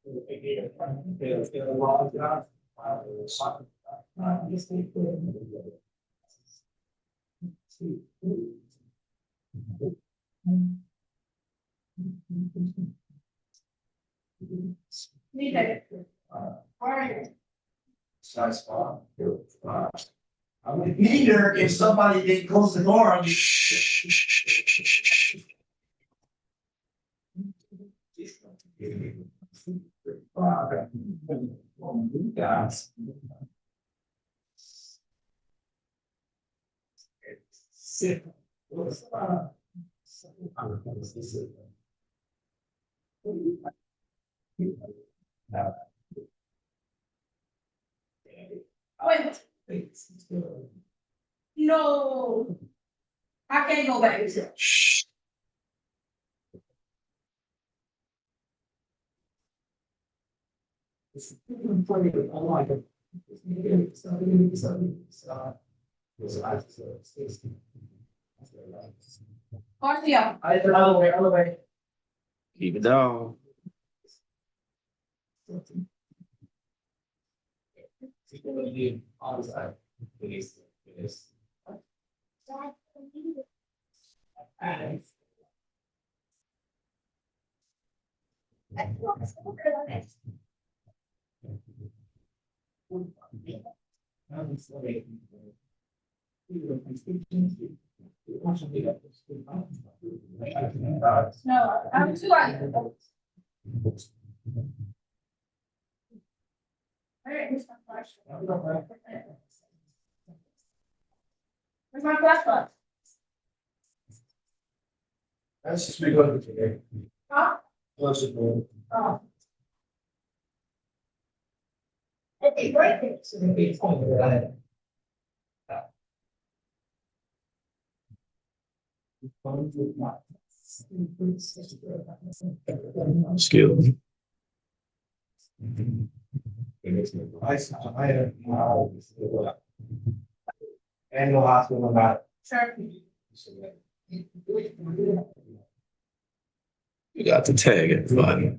I would be there if somebody didn't close the door on you. Wait. No. I can't go back. Shh. Keep it down. No, I'm too like. Where's my flashlight? That's just me going today. Huh? Oh. Okay, great. Skills. Annual hospital about. Sure. You got to tag it, buddy.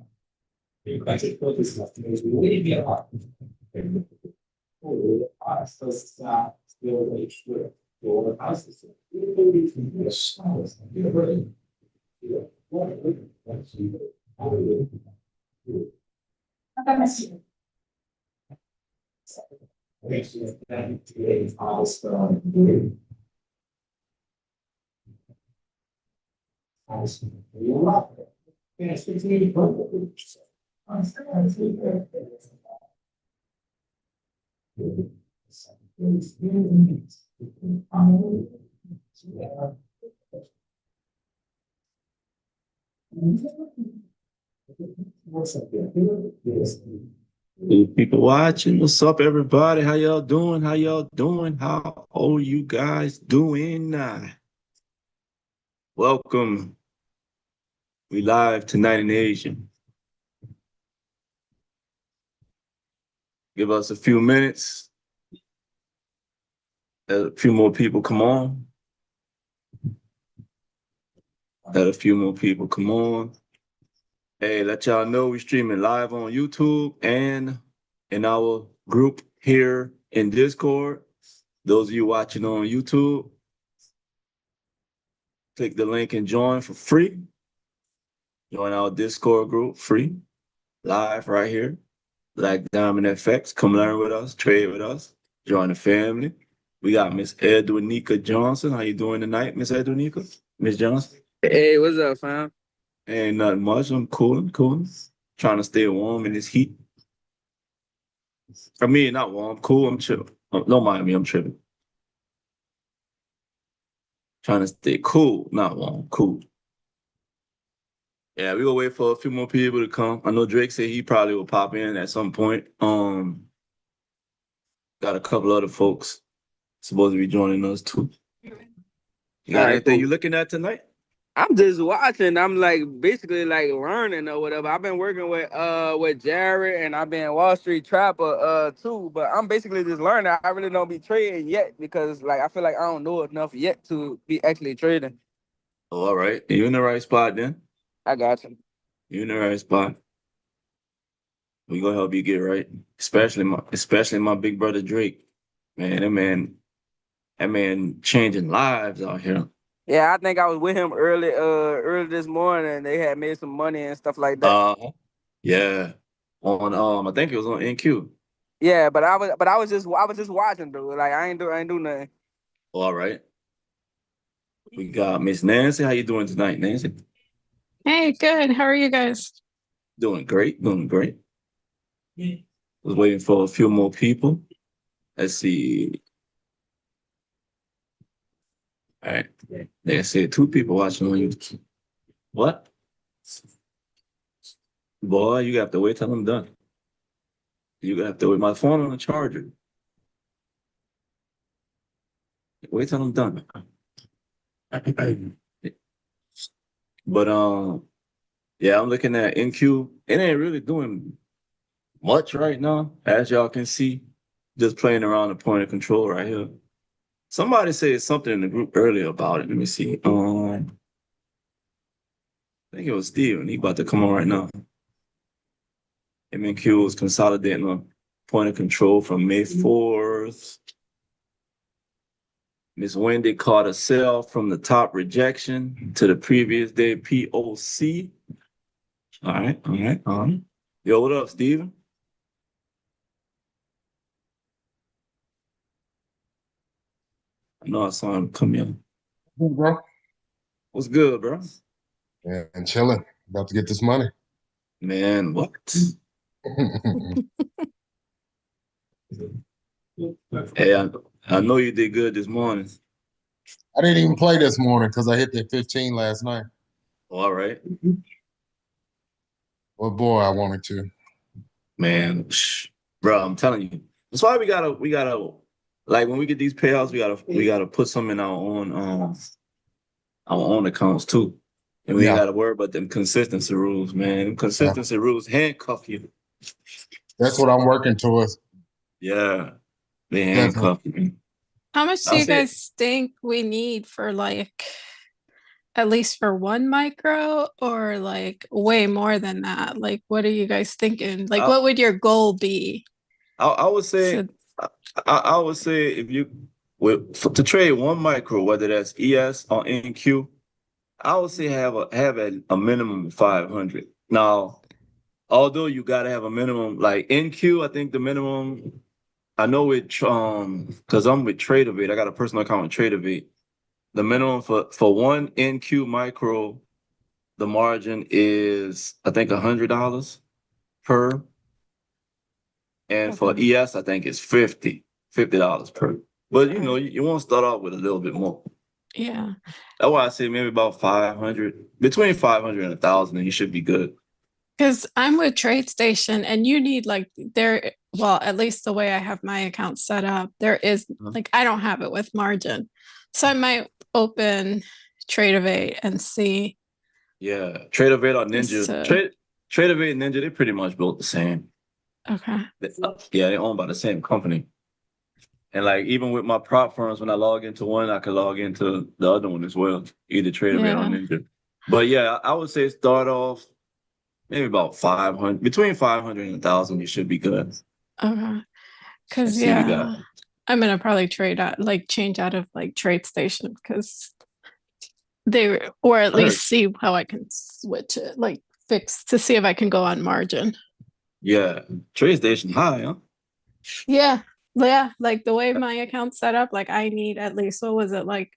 People watching, what's up, everybody? How y'all doing? How y'all doing? How are you guys doing? Welcome. We live tonight in Asia. Give us a few minutes. Let a few more people come on. Let a few more people come on. Hey, let y'all know we're streaming live on YouTube and in our group here in Discord. Those of you watching on YouTube, click the link and join for free. Join our Discord group free, live right here. Black Diamond FX. Come learn with us, trade with us, join the family. We got Miss Edwinika Johnson. How you doing tonight, Miss Edwinika? Miss Johnson? Hey, what's up, fam? Ain't nothing much. I'm cooling. Trying to stay warm in this heat. I mean, not warm, cool. I'm chill. Don't mind me, I'm tripping. Trying to stay cool, not warm, cool. Yeah, we gonna wait for a few more people to come. I know Drake said he probably will pop in at some point. Got a couple other folks supposed to be joining us too. You got anything you looking at tonight? I'm just watching. I'm like basically like learning or whatever. I've been working with Jared and I've been Wall Street Trapper too, but I'm basically just learning. I really don't be trading yet because like I feel like I don't know enough yet to be actually trading. Oh, all right. You in the right spot then. I got you. You in the right spot. We gonna help you get right. Especially my big brother Drake. Man, that man changing lives out here. Yeah, I think I was with him early this morning. They had made some money and stuff like that. Yeah. On I think it was on NQ. Yeah, but I was just watching, dude. Like I ain't do nothing. All right. We got Miss Nancy. How you doing tonight, Nancy? Hey, good. How are you guys? Doing great, doing great. Was waiting for a few more people. Let's see. All right. They said 2 people watching on YouTube. What? Boy, you have to wait till I'm done. You have to wait. My phone on the charger. Wait till I'm done. But yeah, I'm looking at NQ. It ain't really doing much right now, as y'all can see. Just playing around the point of control right here. Somebody said something in the group earlier about it. Let me see. I think it was Steven. He about to come on right now. MNQ was consolidating a point of control from May 4th. Miss Wendy caught a sell from the top rejection to the previous day POC. All right. Yo, what up, Steven? I know I saw him come in. Good, bro. What's good, bro? Yeah, and chilling. About to get this money. Man, what? Hey, I know you did good this morning. I didn't even play this morning because I hit that 15 last night. All right. Well, boy, I wanted to. Man, bro, I'm telling you. That's why we gotta like when we get these payouts, we gotta put some in our own accounts too. And we ain't gotta worry about them consistency rules, man. Them consistency rules handcuff you. That's what I'm working towards. Yeah. They handcuff you. How much do you guys think we need for like at least for one micro or like way more than that? Like what are you guys thinking? Like what would your goal be? I would say I would say if you to trade one micro, whether that's ES or NQ, I would say have a minimum of 500. Now, although you gotta have a minimum like NQ, I think the minimum. I know it because I'm with Tradingview. I got a personal account with Tradingview. The minimum for one NQ micro, the margin is I think $100 per. And for ES, I think it's $50 per. But you know, you want to start off with a little bit more. Yeah. That's why I say maybe about 500, between 500 and 1,000, and you should be good. Because I'm with TradeStation and you need like well, at least the way I have my account set up, there is like I don't have it with margin. So I might open Tradingview and see. Yeah. Tradingview or Ninja. Tradingview and Ninja, they pretty much built the same. Okay. Yeah, they're owned by the same company. And like even with my prop firms, when I log into one, I can log into the other one as well, either Tradingview or Ninja. But yeah, I would say start off maybe about 500, between 500 and 1,000, you should be good. Okay. Because I'm gonna probably change out of like TradeStation because or at least see how I can switch it, like fix to see if I can go on margin. Yeah, TradeStation high, huh? Yeah, like the way my account's set up, like I need at least what was it like?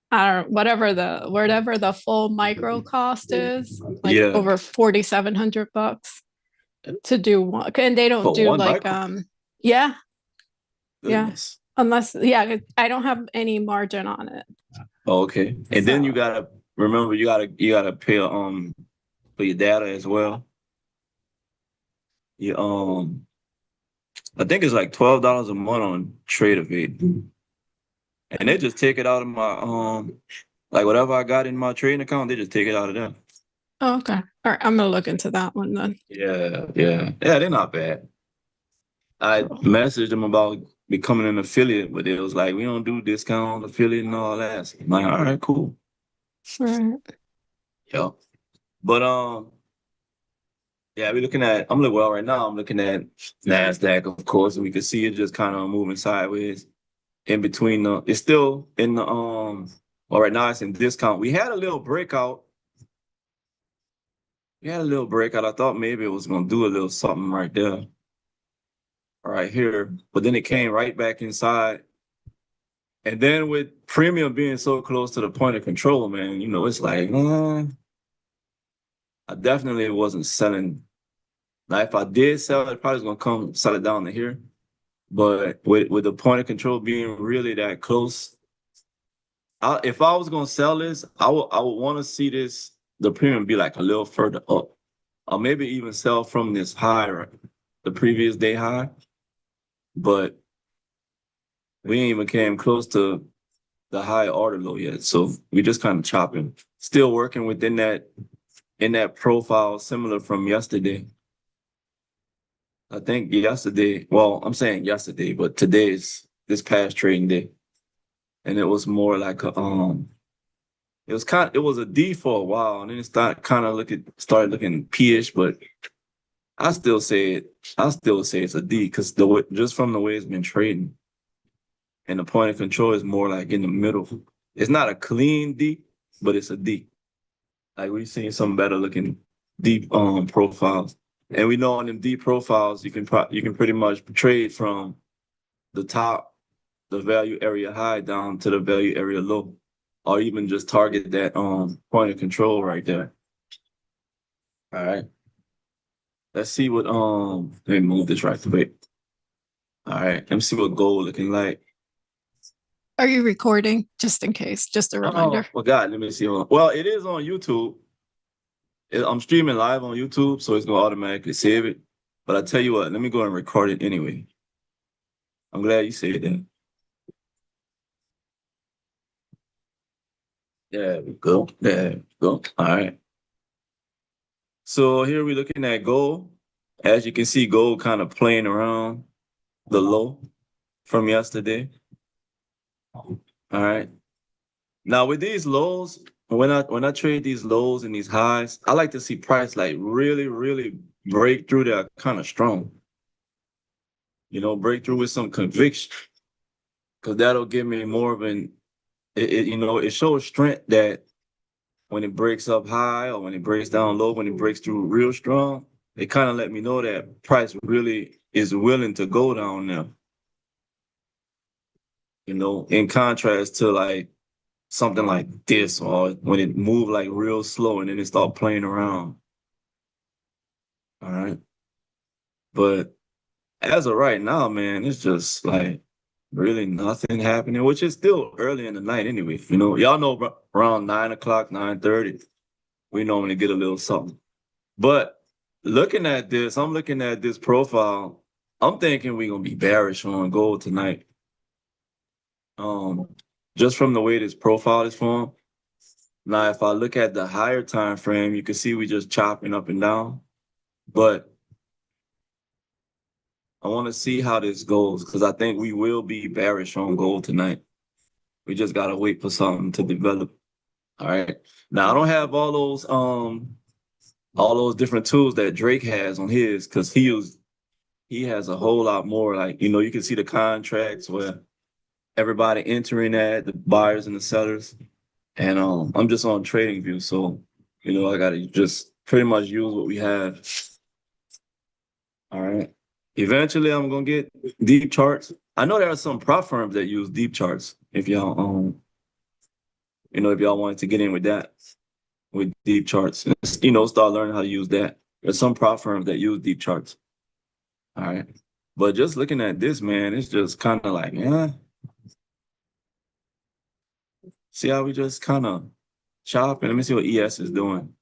Whatever the full micro cost is, like over $4,700 to do one, and they don't do like micro? Goodness. Unless I don't have any margin on it. Oh, okay, and then you gotta remember you gotta pay for your data as well. You I think it's like $12 a month on Tradingview, and they just take it out of my like whatever I got in my trading account, they just take it out of there. Oh, okay. All right, I'm gonna look into that one then. Yeah, they're not bad. I messaged them about becoming an affiliate, but it was like we don't do discount affiliate and all that. I'm like, all right, cool. Right. Yeah. But Yeah, I'm looking well right now. I'm looking at NASDAQ, of course, and we can see it just kind of moving sideways in between it's still in the well, right now it's in discount. We had a little breakout. I thought maybe it was gonna do a little something right there, right here, but then it came right back inside. And then with premium being so close to the point of control, man, it's like, I definitely wasn't selling. Now, if I did sell it, probably was gonna come sell it down to here. But with the point of control being really that close, if I was gonna sell this, I would want to see the premium be like a little further up, or maybe even sell from this high, right, the previous day high. But we ain't even came close to the high order low yet, so we just kind of chopping, still working within that in that profile similar from yesterday. I think yesterday, well, I'm saying yesterday, but today is this past trading day. And it was more like it was a D for a while, and then it started looking P-ish, but I still say it's a D because just from the way it's been trading. And the point of control is more like in the middle. It's not a clean D, but it's a D. Like we've seen some better looking deep profiles. And we know on them deep profiles, you can pretty much trade from the top, the value area high down to the value area low, or even just target that point of control right there. All right. Let's see what let me move this right quick. All right, let me see what gold looking like. Are you recording? Just in case, just a reminder. Oh, God, let me see. Well, it is on YouTube. I'm streaming live on YouTube, so it's gonna automatically save it. But I tell you what, let me go and record it anyway. I'm glad you said that. There we go. There we go. All right. So here we're looking at gold. As you can see, gold kind of playing around the low from yesterday. All right. Now with these lows, when I trade these lows and these highs, I like to see price like really, really break through there kind of strong. Break through with some conviction, because that'll give me more of it shows strength that when it breaks up high or when it breaks down low, when it breaks through real strong, it kind of let me know that price really is willing to go down now. In contrast to like something like this, or when it moved like real slow and then it start playing around. All right. But as of right now, man, it's just like really nothing happening, which is still early in the night anyway. Y'all know around 9 o'clock, 9:30, we normally get a little something. But I'm looking at this profile, I'm thinking we're gonna be bearish on gold tonight. Just from the way this profile is formed. Now, if I look at the higher time frame, you can see we just chopping up and down. But I want to see how this goes, because I think we will be bearish on gold tonight. We just gotta wait for something to develop. All right. Now I don't have all those different tools that Drake has on his, because he has a whole lot more. Like, you can see the contracts where everybody entering at, the buyers and the sellers. And I'm just on TradingView, so I gotta just pretty much use what we have. All right. Eventually, I'm gonna get deep charts. I know there are some prop firms that use deep charts. If y'all if y'all wanted to get in with that, with deep charts, start learning how to use that. There's some prop firms that use deep charts. All right. But just looking at this, man, it's just kind of like, yeah. See how we just kind of chopping? Let me see what ES is doing.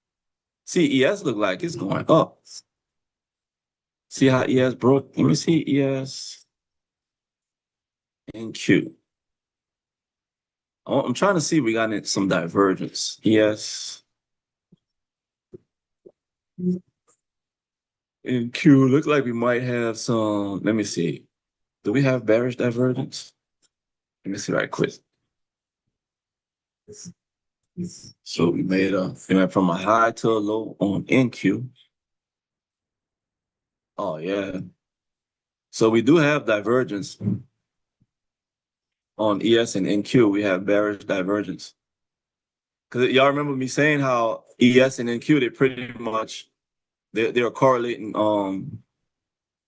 See, ES look like it's going up. See how ES broke? Let me see ES and Q. I'm trying to see if we got some divergence. ES and Q look like we might have some. Let me see. Do we have bearish divergence? Let me see right quick. So we went from a high to a low on NQ. Oh yeah. So we do have divergence on ES and NQ. We have bearish divergence. Because y'all remember me saying how ES and NQ, they pretty much they're correlating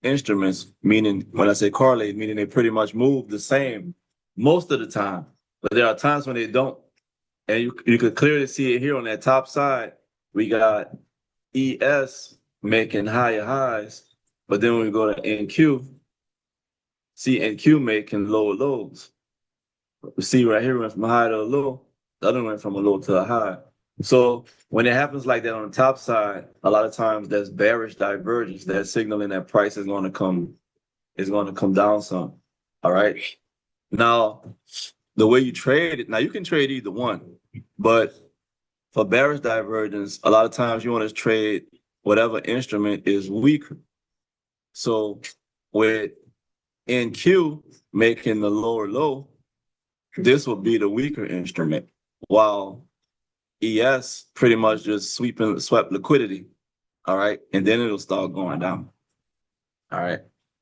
instruments, meaning when I say correlate, meaning they pretty much move the same most of the time. But there are times when they don't. And you could clearly see it here on that top side. We got ES making higher highs, but then when we go to NQ, see NQ making lower lows. We see right here went from a high to a low. The other went from a low to a high. So when it happens like that on the top side, a lot of times there's bearish divergence. That's signaling that price is going to come down some. All right. Now, the way you trade it, now you can trade either one, but for bearish divergence, a lot of times you want to trade whatever instrument is weaker. So with NQ making the lower low, this will be the weaker instrument, while ES pretty much just swept liquidity. All right. And then it'll start going down. All right.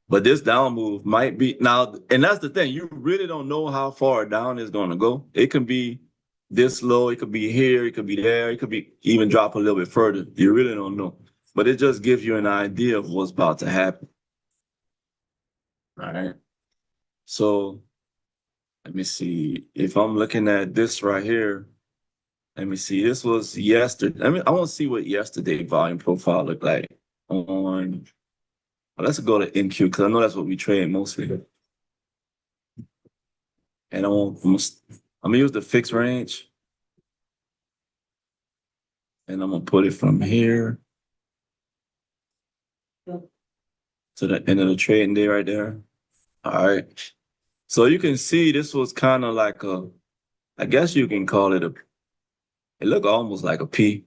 But this down move might be now, and that's the thing. You really don't know how far down it's going to go. It can be this low, it could be here, it could be there, it could be even drop a little bit further. You really don't know. But it just gives you an idea of what's about to happen. All right. So let me see. If I'm looking at this right here, let me see. This was yesterday. I want to see what yesterday volume profile looked like on. Well, let's go to NQ because I know that's what we trade mostly. And I'm gonna use the fixed range, and I'm gonna put it from here to the end of the trading day right there. All right. So you can see this was kind of like I guess you can call it it looked almost like a P.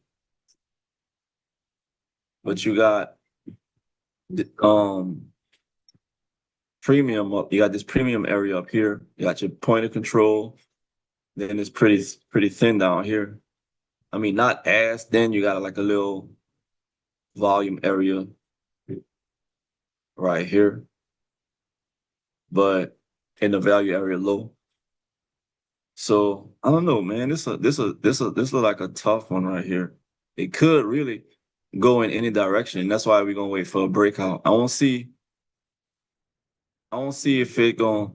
But you got premium up. You got this premium area up here. You got your point of control. Then it's pretty thin down here. I mean, not as thin. You got like a little volume area right here, but in the value area low. So I don't know, man. This look like a tough one right here. It could really go in any direction. That's why we're gonna wait for a breakout. I want to see if it gonna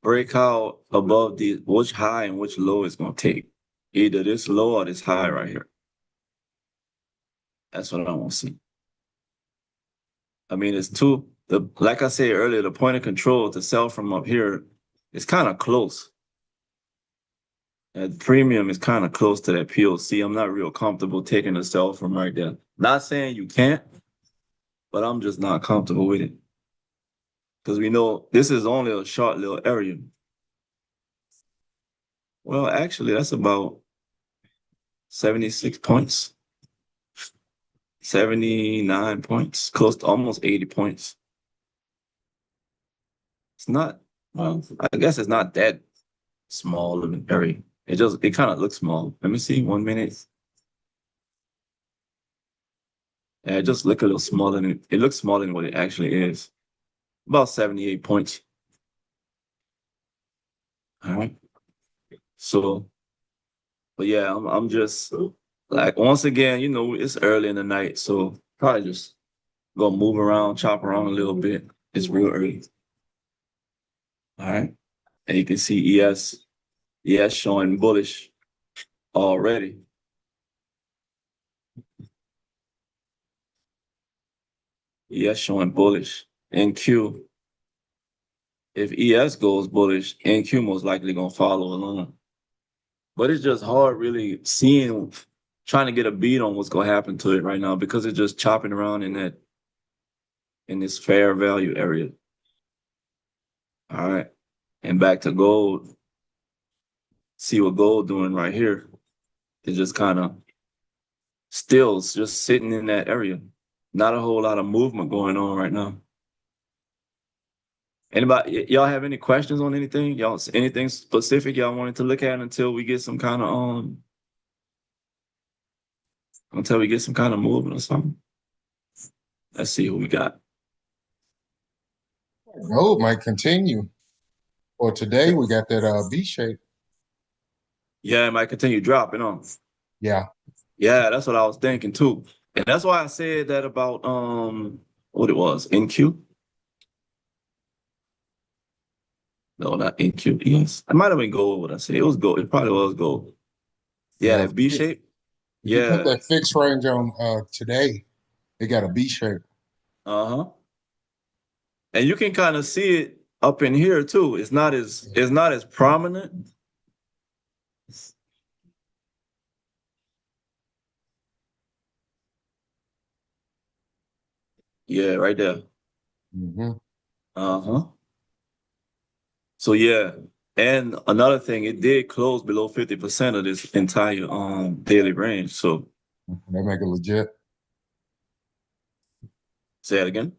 break out above which high and which low it's gonna take. Either this low or this high right here. That's what I want to see. I mean, it's like I said earlier, the point of control to sell from up here is kind of close. And premium is kind of close to that POC. I'm not real comfortable taking a sell from right there. Not saying you can't, but I'm just not comfortable with it. Because we know this is only a short little area. Well, actually, that's about 76 points. 79 points, close to almost 80 points. It's not, well, I guess it's not that small of an area. It kind of looks small. Let me see, 1 minute. Yeah, it just look a little smaller than it looks smaller than what it actually is. About 78 points. All right. So, but yeah, I'm just like once again, it's early in the night, so probably just gonna move around, chop around a little bit. It's real early. All right. And you can see ES showing bullish already. ES showing bullish. NQ. If ES goes bullish, NQ most likely gonna follow along. But it's just hard really trying to get a beat on what's gonna happen to it right now because it's just chopping around in this fair value area. All right. And back to gold. See what gold doing right here. It's just kind of just sitting in that area. Not a whole lot of movement going on right now. Y'all have any questions on anything? Y'all anything specific y'all wanted to look at until we get some kind of movement or something? Let's see who we got. Gold might continue. Or today we got that V shape. Yeah, it might continue dropping on. Yeah. Yeah, that's what I was thinking too. And that's why I said that about what it was, NQ. No, not NQ. Yes. It might have been gold what I said. It was gold. It probably was gold. Yeah, Yeah. that B shape. If you put Yeah. that fixed range on today, it got a B shape. Uh-huh. And you can kind of see it up in here too. It's not as prominent. Yeah, right there. Mm-hmm. Uh-huh. So yeah. And another thing, it did close below 50% of this entire daily range. So That make it legit. say it again.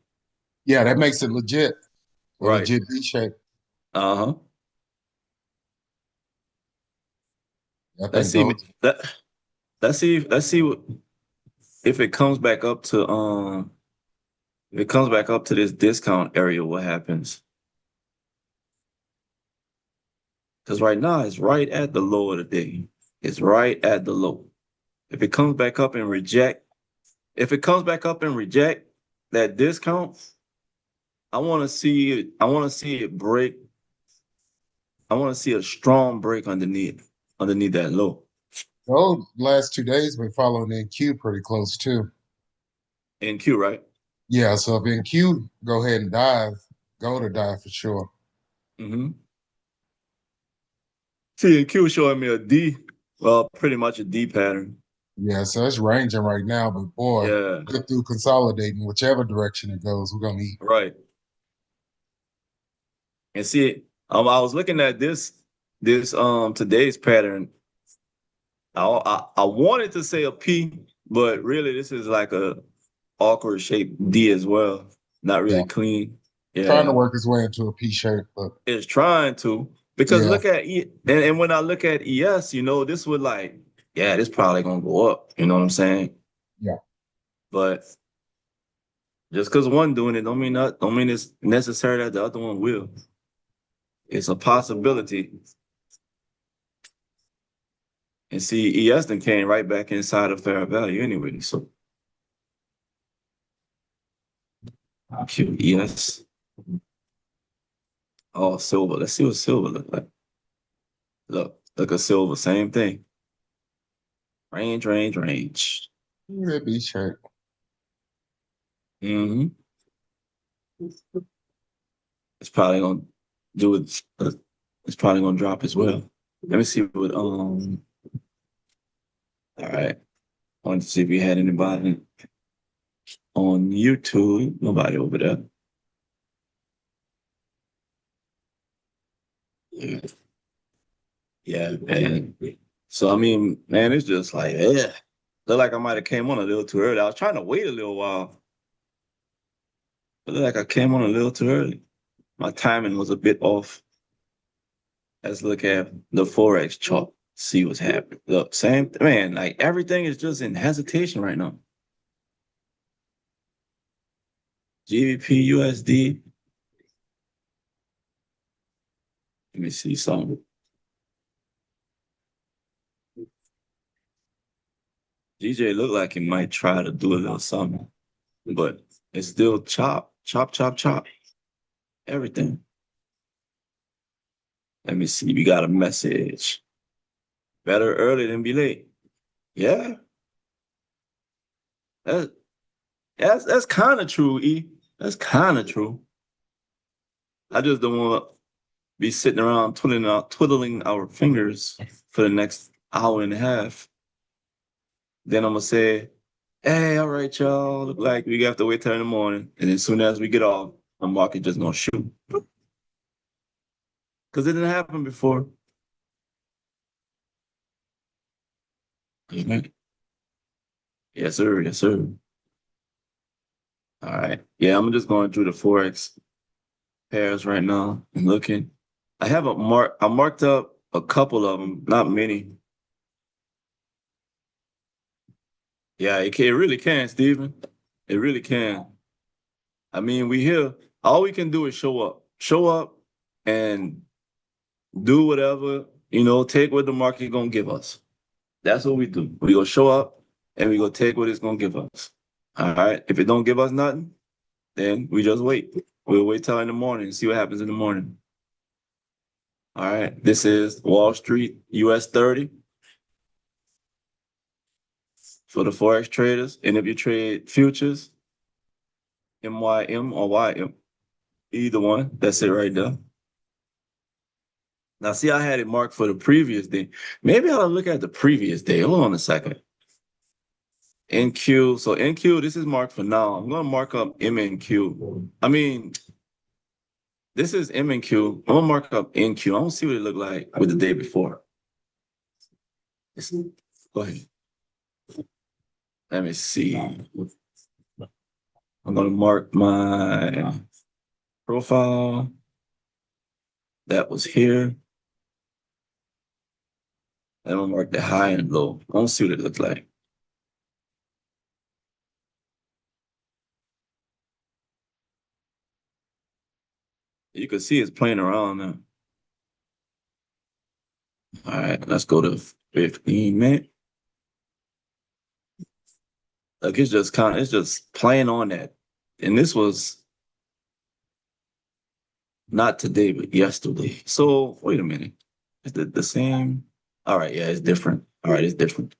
Yeah, that makes it legit. A Right. legit B shape. Uh-huh. I Let's think see gold. let's see what, if it comes back up to if it comes back up to this discount area, what happens? Because right now it's right at the low of the day. It's right at the low. If it comes back up and reject, if it comes back up and reject that discount, I want to see it. I want to see it break. I want to see a strong break underneath that low. Gold last 2 days been following NQ pretty close too. NQ, right? Yeah, so if NQ go ahead and dive, gold will dive for sure. Mm-hmm. See, NQ showing me a D. Well, pretty much a D pattern. Yeah, so it's ranging right now, but boy, Yeah, get through consolidating whichever direction it goes, we're gonna eat. right. And see, I was looking at this today's pattern. I wanted to say a P, but really this is like a awkward shaped D as well. Not Yeah, really clean. trying to Yeah, work its way into a P shape, but it's trying to because yeah, look at and when I look at ES, this would like this probably gonna go up. You know what I'm saying? yeah. But just because one doing it don't mean it's necessary that the other one will. It's a possibility. And see, ES then came right back inside of fair value anyway. So cute ES. Oh, silver. Let's see what silver look like. Look at silver, same thing. Range, range, range. That B shape. Mm-hmm. It's probably gonna do it. It's probably gonna drop as well. Let me see what all right. I wanted to see if you had anybody on YouTube. Nobody over there. Yeah. Yeah, man. So I mean, man, it's just like, yeah. Look like I might have came on a little too early. I was trying to wait a little while, but look like I came on a little too early. My timing was a bit off. Let's look at the Forex chart, see what's happening. Look, same man, like everything is just in hesitation right now. GBP USD. Let me see something. DJ looked like he might try to do a little something, but it's still chop, chop, chop, chop. Everything. Let me see. We got a message. Better early than be late. Yeah, that, that's kind of true, E. That's kind of true. I just don't want to be sitting around twiddling our fingers for the next hour and a half. Then I'm gonna say, "Hey, all right, y'all. Look like we have to wait till in the morning." And as soon as we get off, the market just gonna shoot because it didn't happen before. Mhm. Yes, sir. Yes, sir. All right. Yeah, I'm just going through the Forex pairs right now and looking. I marked up a couple of them, not many. Yeah, it really can, Steven. It really can. I mean, we here. All we can do is show up, and do whatever, take what the market gonna give us. That's what we do. We gonna show up and we gonna take what it's gonna give us. All right. If it don't give us nothing, then we just wait. We'll wait till in the morning and see what happens in the morning. All right. This is Wall Street US 30 for the Forex traders. And if you trade futures, MYM or YM, either one, that's it right there. Now, see, I had it marked for the previous day. Maybe I'll look at the previous day. Hold on a second. NQ. So NQ, this is marked for now. I'm going to mark up MNQ. I mean, this is MNQ. I'm going to mark up NQ. I don't see what it looked like with the day before. Go ahead. Let me see. I'm going to mark my profile. That was here. I'm going to mark the high and low. I don't see what it looked like. You can see it's playing around now. All right, let's go to 15 minutes. Like it's just playing on that. And this was not today, but yesterday. So wait a minute. Is it the same? All right, yeah, it's different. All right, it's different.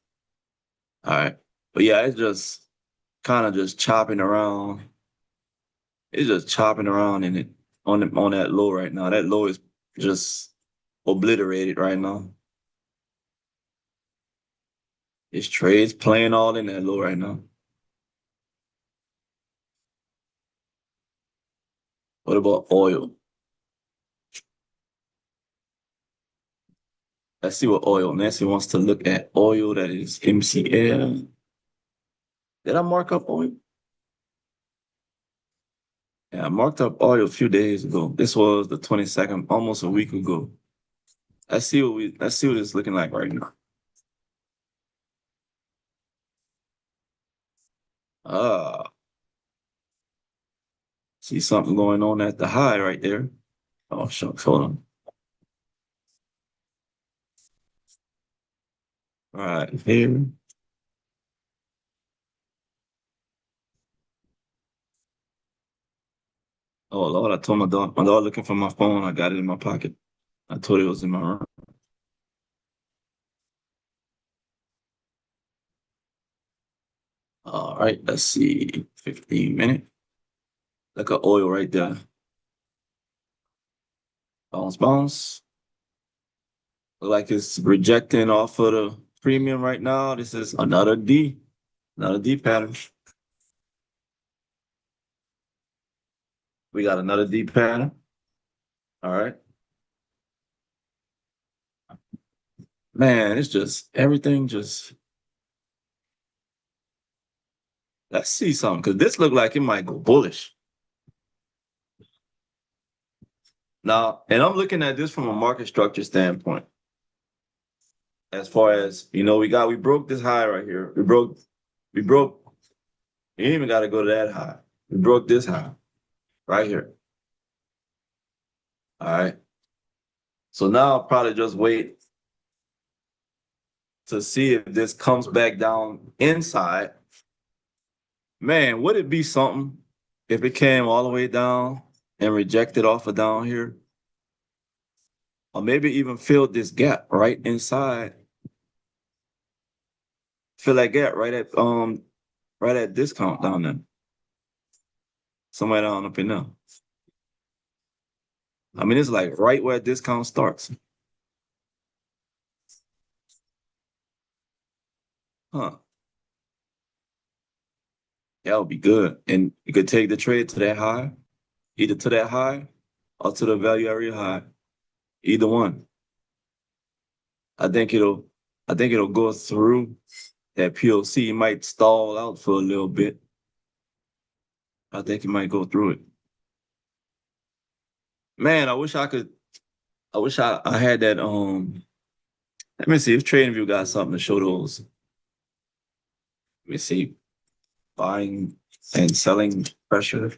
All right. But yeah, it's just kind of just chopping around. It's just chopping around in it on that low right now. That low is just obliterated right now. It's trades playing all in that low right now. What about oil? Let's see what oil. Nancy wants to look at oil. That is MCL. Did I mark up oil? Yeah, I marked up oil a few days ago. This was the 22nd, almost a week ago. Let's see what it's looking like right now. See something going on at the high right there. Oh, shucks, hold on. All right, here. Oh, Lord, I told my dog looking for my phone. I got it in my pocket. I told it was in my room. All right, let's see. 15 minutes. Like an oil right there. Bounce, bounce. Look like it's rejecting off of the premium right now. This is another D pattern. We got another D pattern. All right. Man, it's just everything just. Let's see something, because this looked like it might go bullish. Now, and I'm looking at this from a market structure standpoint. As far as, we broke this high right here. We broke, you ain't even got to go to that high. We broke this high right here. All right. So now I'll probably just wait to see if this comes back down inside. Man, would it be something if it came all the way down and rejected off of down here? Or maybe even filled this gap right inside. Fill that gap right at discount down there. Somewhere down up in there. I mean, it's like right where discount starts. Huh. That would be good. And you could take the trade to that high, either to that high or to the value area high. Either one. I think it'll go through that POC. It might stall out for a little bit. I think it might go through it. Man, I wish I had that. Let me see if TradingView got something to show those. Let me see. Buying and selling pressure.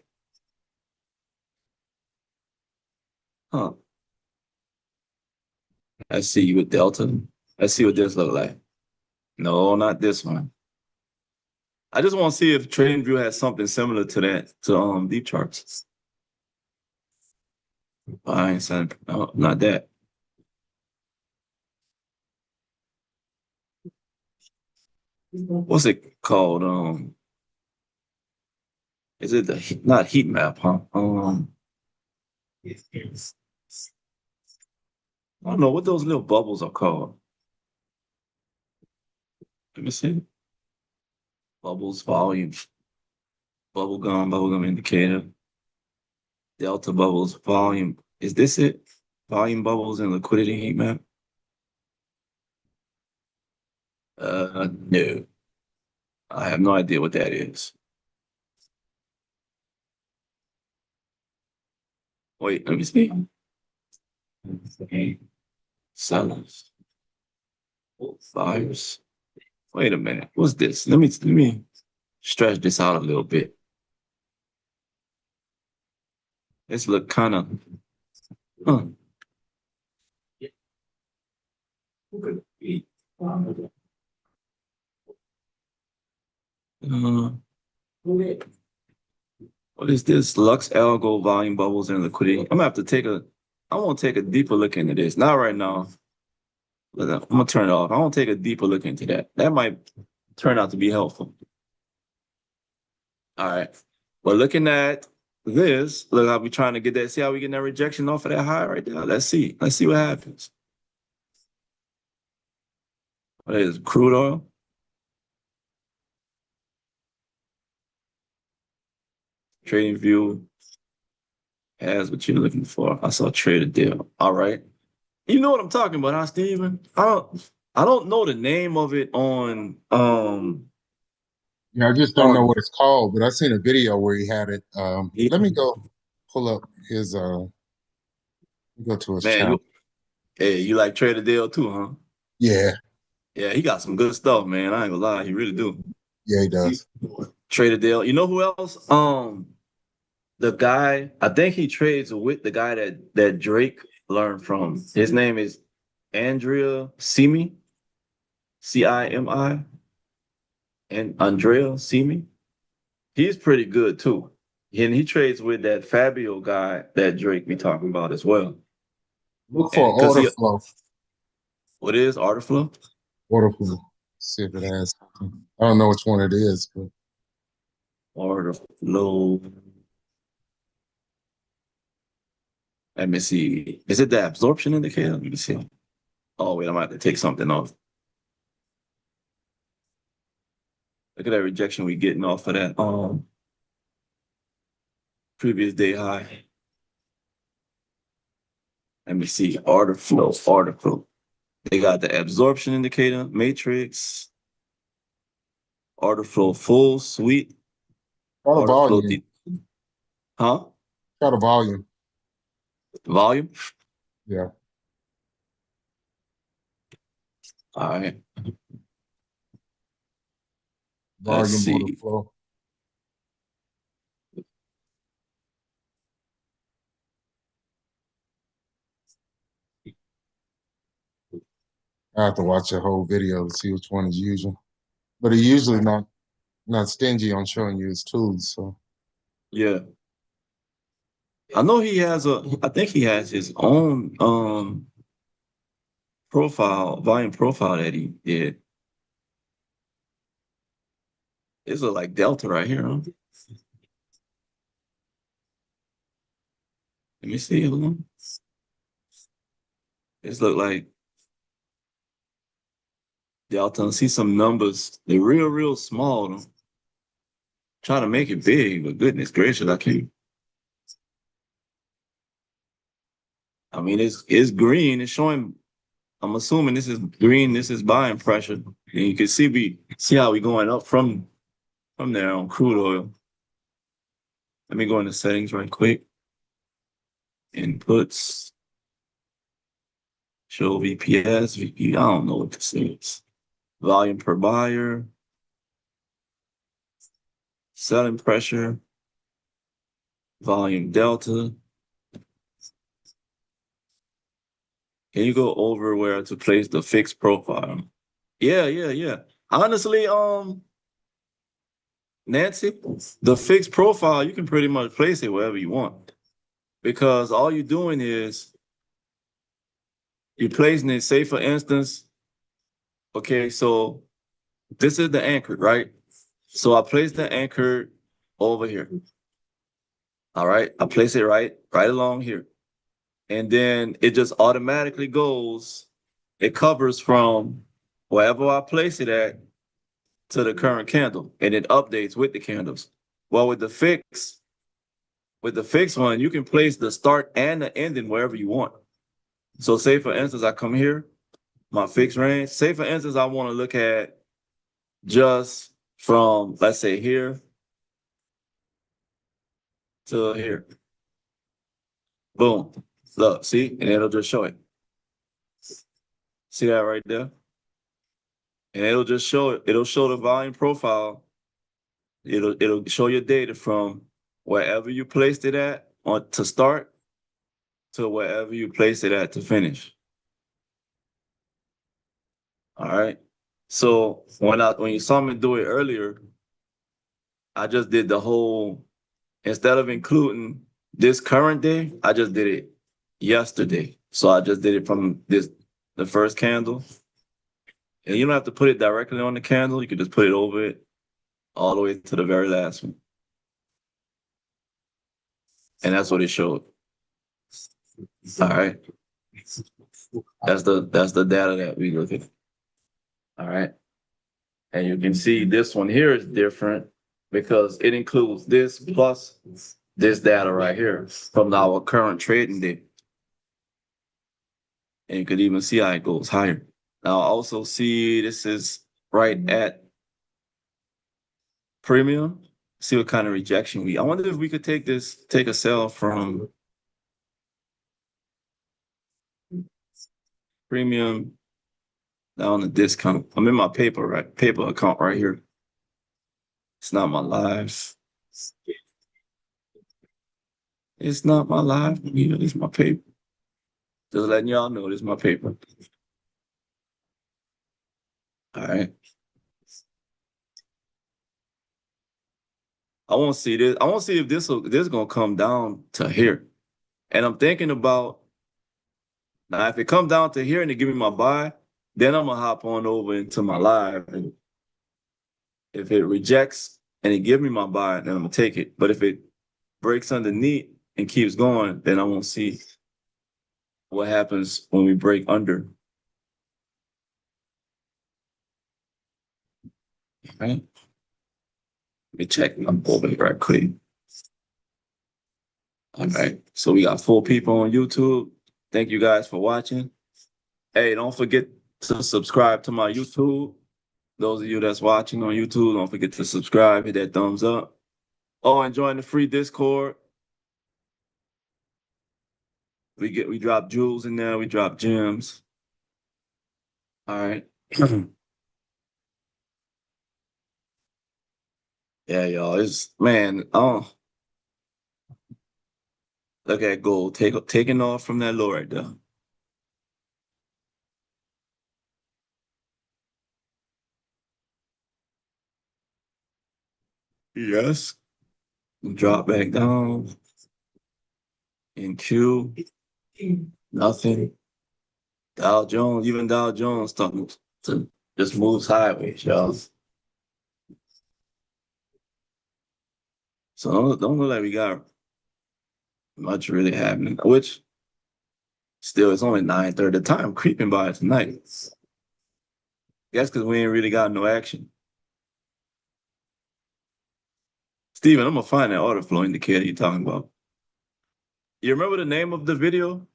Huh. Let's see with Delta. Let's see what this look like. No, not this one. I just want to see if TradingView has something similar to that, to deep charts. I ain't saying, no, not that. What's it called? Is it the not heat map, huh? I don't know what those little bubbles are called. Let me see. Bubbles, volume, bubblegum indicator, delta bubbles, volume. Is this it? Volume bubbles and liquidity heat map? No. I have no idea what that is. Wait, let me see. Sellers. Buyers. Wait a minute. What's this? Let me stretch this out a little bit. This look kind of huh. What is this? Lux algo volume bubbles and liquidity. I'm gonna have to I want to take a deeper look into this. Not right now. I'm gonna turn it off. I want to take a deeper look into that. That might turn out to be helpful. All right. Well, looking at this, look, I'll be trying to get that. See how we get that rejection off of that high right there? Let's see. Let's see what happens. What is crude oil? TradingView has what you're looking for. I saw trade a deal. All right. You know what I'm talking about, huh, Steven? I don't know the name of it on Yeah, I just don't know what it's called, but I seen a video where he had it. Let me go pull up his go to his channel. You like Trade a Deal too, huh? Yeah. Yeah, he got some good stuff, man. I ain't gonna lie, he really do. Yeah, he does. Trade a Deal. You know who else? The guy, I think he trades with the guy that Drake learned from. His name is Andrea Simi, Cimi, and Andrea Simi. He's pretty good too. And he trades with that Fabio guy that Drake be talking about as well. Look for order flow. What is order flow? Order flow. See if it has something. I don't know which one it is, but order flow. Let me see. Is it the absorption indicator? Let me see. Oh, wait, I might have to take something off. Look at that rejection we getting off of that previous day high. Let me see. Order flow. They got the absorption indicator, matrix, order flow full suite. Try the volume. Huh? Try the volume. Volume? Yeah. All right. Volume order flow. I have to watch the whole video to see which one is using. But he's usually not stingy on showing you his tools. So yeah. I know I think he has his own volume profile that he did. This look like Delta right here, huh? Let me see. Hold on. This look like Delta. See some numbers. They're real small. Though. Trying to make it big, but goodness gracious, I can't. I mean, it's green. It's showing. I'm assuming this is green. This is buying pressure, and you can see how we going up from there on crude oil. Let me go into settings right quick. Inputs. Show VPS, VP. I don't know what this is. Volume per buyer. Selling pressure. Volume delta. Can you go over where to place the fixed profile? Yeah. Honestly, Nancy, the fixed profile, you can pretty much place it wherever you want because all you're doing is you're placing it, say for instance, okay, so this is the anchor, right? So I place the anchor over here. All right, I place it right along here. And then it just automatically goes, it covers from wherever I place it at to the current candle, and it updates with the candles. Well, with the fixed one, you can place the start and the ending wherever you want. So say for instance, I come here, my fixed range. Say for instance, I want to look at just from, let's say here to here. Boom. Look, see, and it'll just show it. See that right there? And it'll just show it. It'll show the volume profile. It'll show your data from wherever you placed it at on to start to wherever you place it at to finish. All right. So when you saw me do it earlier, I just did the whole, instead of including this current day, I just did it yesterday. So I just did it from the first candle. And you don't have to put it directly on the candle. You can just put it over it all the way to the very last one. And that's what it showed. All right. That's the data that we look at. All right. And you can see this one here is different because it includes this plus this data right here from our current trading day. And you could even see how it goes higher. Now also see this is right at premium. See what kind of rejection I wonder if we could take a sell from premium down to discount. I'm in my paper account right here. It's not my live. It's not my live. It's my paper. Just letting y'all know this is my paper. All right. I want to see this. I want to see if this is gonna come down to here. And I'm thinking about now if it comes down to here and they give me my buy, then I'm gonna hop on over into my live. And if it rejects and it give me my buy, then I'm gonna take it. But if it breaks underneath and keeps going, then I won't see what happens when we break under. Right? Let me check my over here right quick. All right. So we got 4 people on YouTube. Thank you guys for watching. Hey, don't forget to subscribe to my YouTube. Those of you that's watching on YouTube, don't forget to subscribe, hit that thumbs up. Oh, and join the free Discord. We drop jewels in there, we drop gems. All right. Yeah, y'all. It's man, look at gold taking off from that low right there. Yes. Drop back down. In Q, nothing. Dow Jones starting to just move sideways, y'all. So don't look like we got much really happening, which still it's only 9:30. The time creeping by tonight. Guess because we ain't really got no action. Steven, I'm gonna find that order flow indicator you're talking about. You remember the name of the video?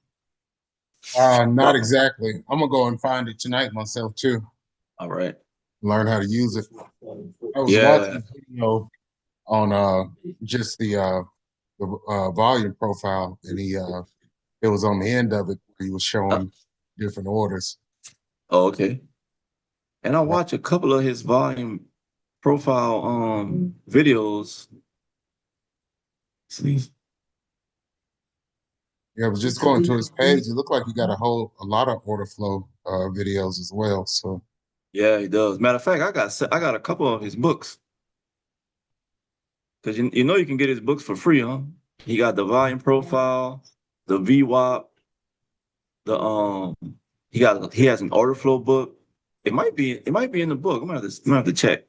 Not exactly. I'm gonna go and find it tonight myself too. All right. Learn how to use it. I was watching a video on just the volume profile, and it was on the end of it where he was showing different orders. Oh, okay. And I watch a couple of his volume profile videos. See? Yeah, I was just going to his page. It looked like he got a lot of order flow videos as well. So yeah, he does. Matter of fact, I got a couple of his books because you know you can get his books for free, huh? He got the volume profile, the VWAP, the he has an order flow book. It might be in the book. I'm gonna have to check.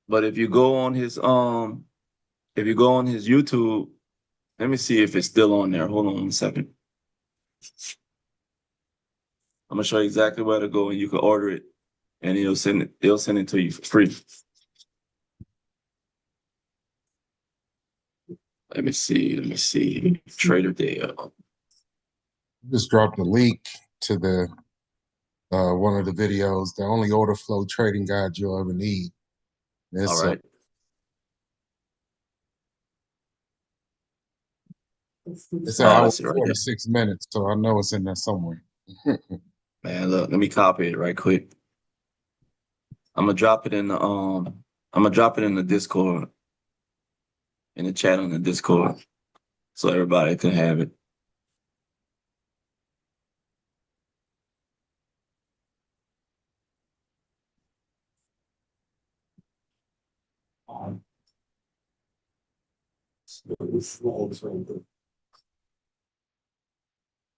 But if you go on his YouTube, let me see if it's still on there. Hold on 1 second. I'm gonna show you exactly where to go and you can order it and they'll send it to you for free. Let me see. Trader Day. just dropped a link to the one of the videos, the only order flow trading guide you'll ever need. All right. It's an hour 46 minutes, so I know it's in there somewhere. Man, look, let me copy it right quick. I'm gonna drop it in the Discord, in the chat on the Discord, so everybody can have it.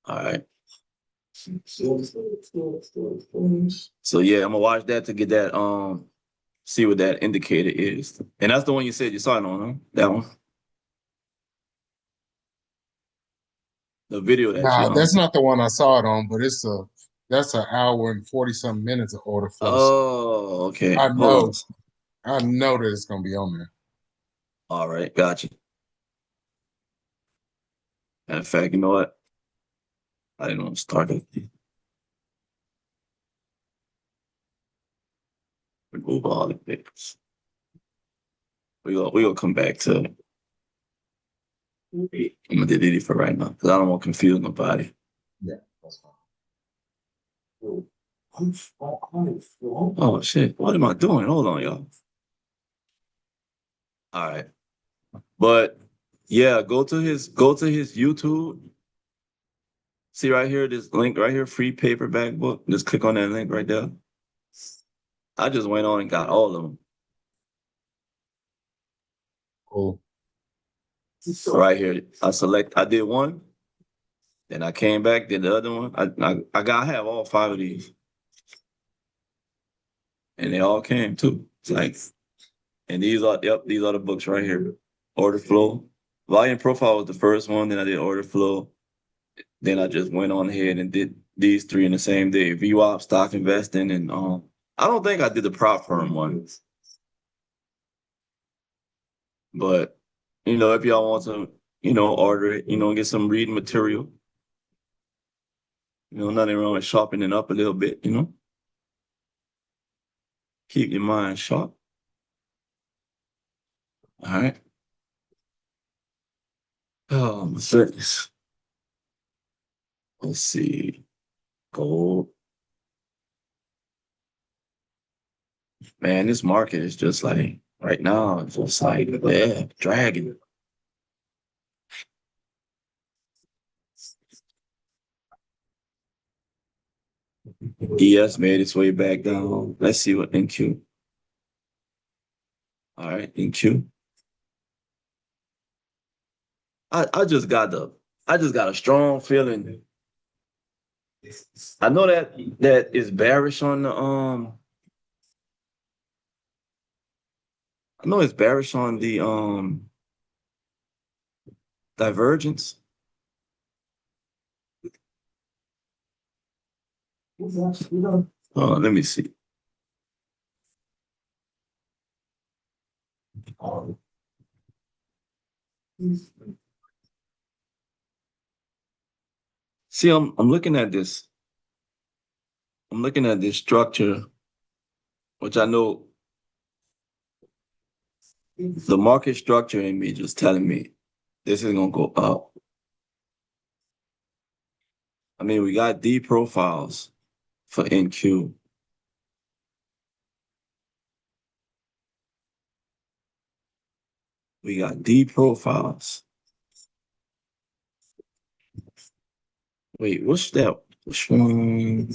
All right. So yeah, I'm gonna watch that to get that see what that indicator is. And that's the one you said you saw it on, huh? That one. The video that Nah, you that's not the one I saw it on, but that's an hour and 40-something minutes of order flow. Oh, okay. I Hold know that it's gonna be on there. All right, gotcha. Matter of fact, you know what? I didn't want to start it. Remove all the pictures. We gonna come back to it. I'm gonna delete it for right now because I don't want to confuse nobody. Yeah, that's fine. Oh shit! What am I doing? Hold on, y'all. All right, but yeah, go to his YouTube. See right here, this link right here, free paperback book. Just click on that link right there. I just went on and got all of them. Cool. Right here, I did one, then I came back, did the other one. I have all 5 of these, and they all came too. It's like, and these are the books right here. Order flow, volume profile was the first one. Then I did order flow. Then I just went on ahead and did these 3 in the same day. VWAP, stock investing, and I don't think I did the prop firm one. But if y'all want to, order it, get some reading material. Nothing wrong with sharpening up a little bit, Keep your mind sharp. All right. Oh my goodness. Let's see. Gold. Man, this market is just like right now, it's just like dragging. ES made its way back down. Let's see what NQ. All right, NQ. I just got a strong feeling. I know that is bearish on the I know it's bearish on the divergence. Let me see. See, I'm looking at this. I'm looking at this structure, which I know the market structure in me just telling me this is gonna go up. I mean, we got D profiles for NQ. We got D profiles. Wait, what's that? Which one?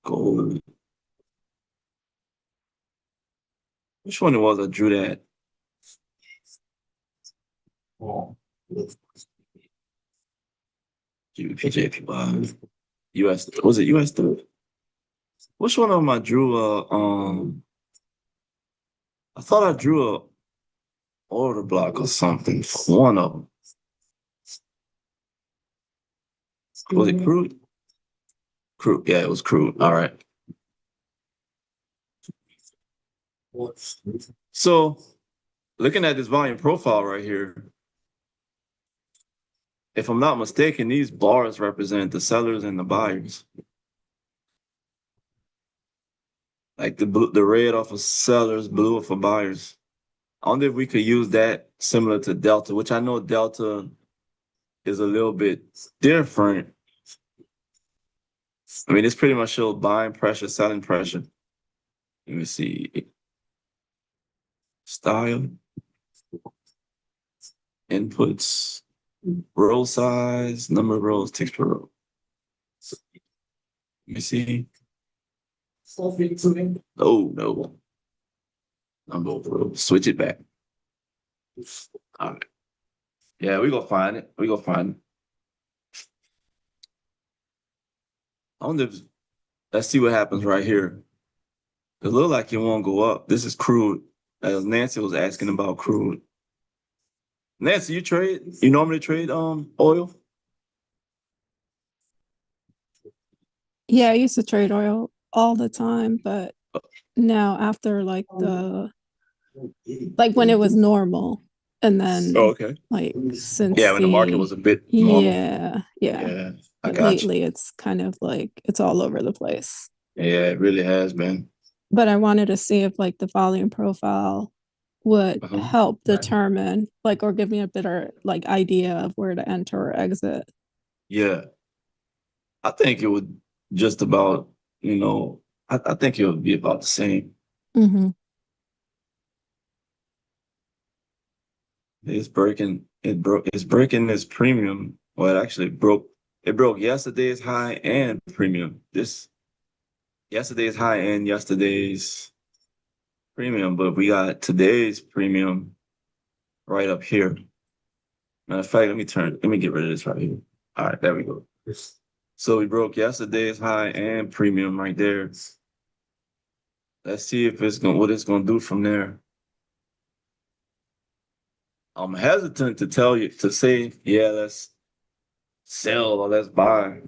Gold. Which one it was I drew that? GBP, US. Was it US 3? Which one of them I drew? I thought I drew a order block or something for one of them. Was it crude? Crude. Yeah, it was crude. All right. So, looking at this volume profile right here, if I'm not mistaken, these bars represent the sellers and the buyers. Like the red off of sellers, blue off of buyers. I wonder if we could use that similar to Delta, which I know Delta is a little bit different. I mean, it's pretty much shows buying pressure, selling pressure. Let me see. Style, inputs, row size, number of rows, ticks per row. Let me see. Oh, no. Number of rows. Switch it back. All right. Yeah, we're going to find it. We're going to find it. I wonder if, let's see what happens right here. It looks like it won't go up. This is crude. As Nancy was asking about crude. Nancy, you normally trade oil? Yeah, I used to trade oil all the time, but now after like when it was normal, and then okay. like since when the market was a bit normal. Yeah. I But got lately it's kind of like it's all over the place. Yeah, it really has been. But I wanted to see if like the volume profile would help determine like or give me a better like idea of where to enter or exit. Yeah. I think it would just about, I think it would be about the same. Mm-hmm. It's breaking this premium. Well, it actually broke yesterday's high and premium. Yesterday's high and yesterday's premium, but we got today's premium right up here. Matter of fact, let me get rid of this right here. All right, there we go. So we broke yesterday's high and premium right there. Let's see if what it's gonna do from there. I'm hesitant to say, yeah, let's sell or let's buy.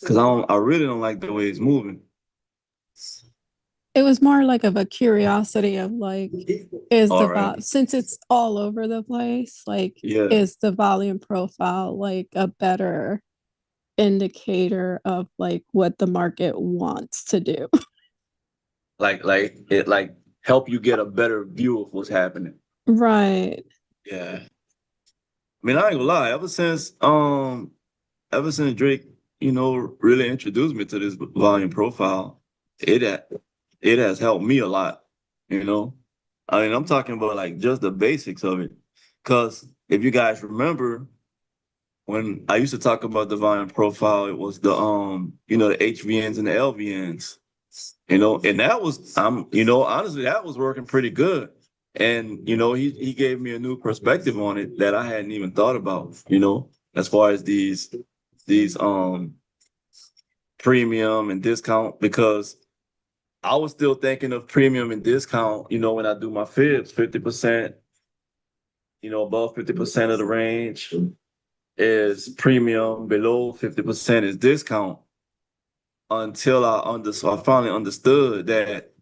Cause I really don't like the way it's moving. It was more like of a curiosity of like, since it's all over the place, like, is the volume profile like a better indicator of like what the market wants to do? Like it help you get a better view of what's happening. Right. Yeah. I mean, I ain't gonna lie, ever since Drake, really introduced me to this volume profile, it has helped me a lot, I mean, I'm talking about like just the basics of it. Cause if you guys remember, when I used to talk about the volume profile, it was the the HVNs and the LVNs, and that was honestly that was working pretty good. And he gave me a new perspective on it that I hadn't even thought about, as far as these premium and discount, because I was still thinking of premium and discount, when I do my fibs, 50%, above 50% of the range is premium, below 50% is discount. Until I finally understood that,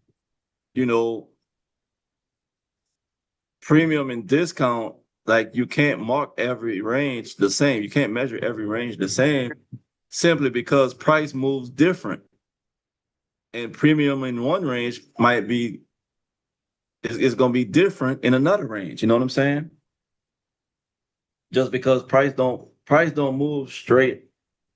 premium and discount, like you can't mark every range the same. You can't measure every range the same simply because price moves different. And premium in one range is going to be different in another range. You know what I'm saying? Just because price don't move straight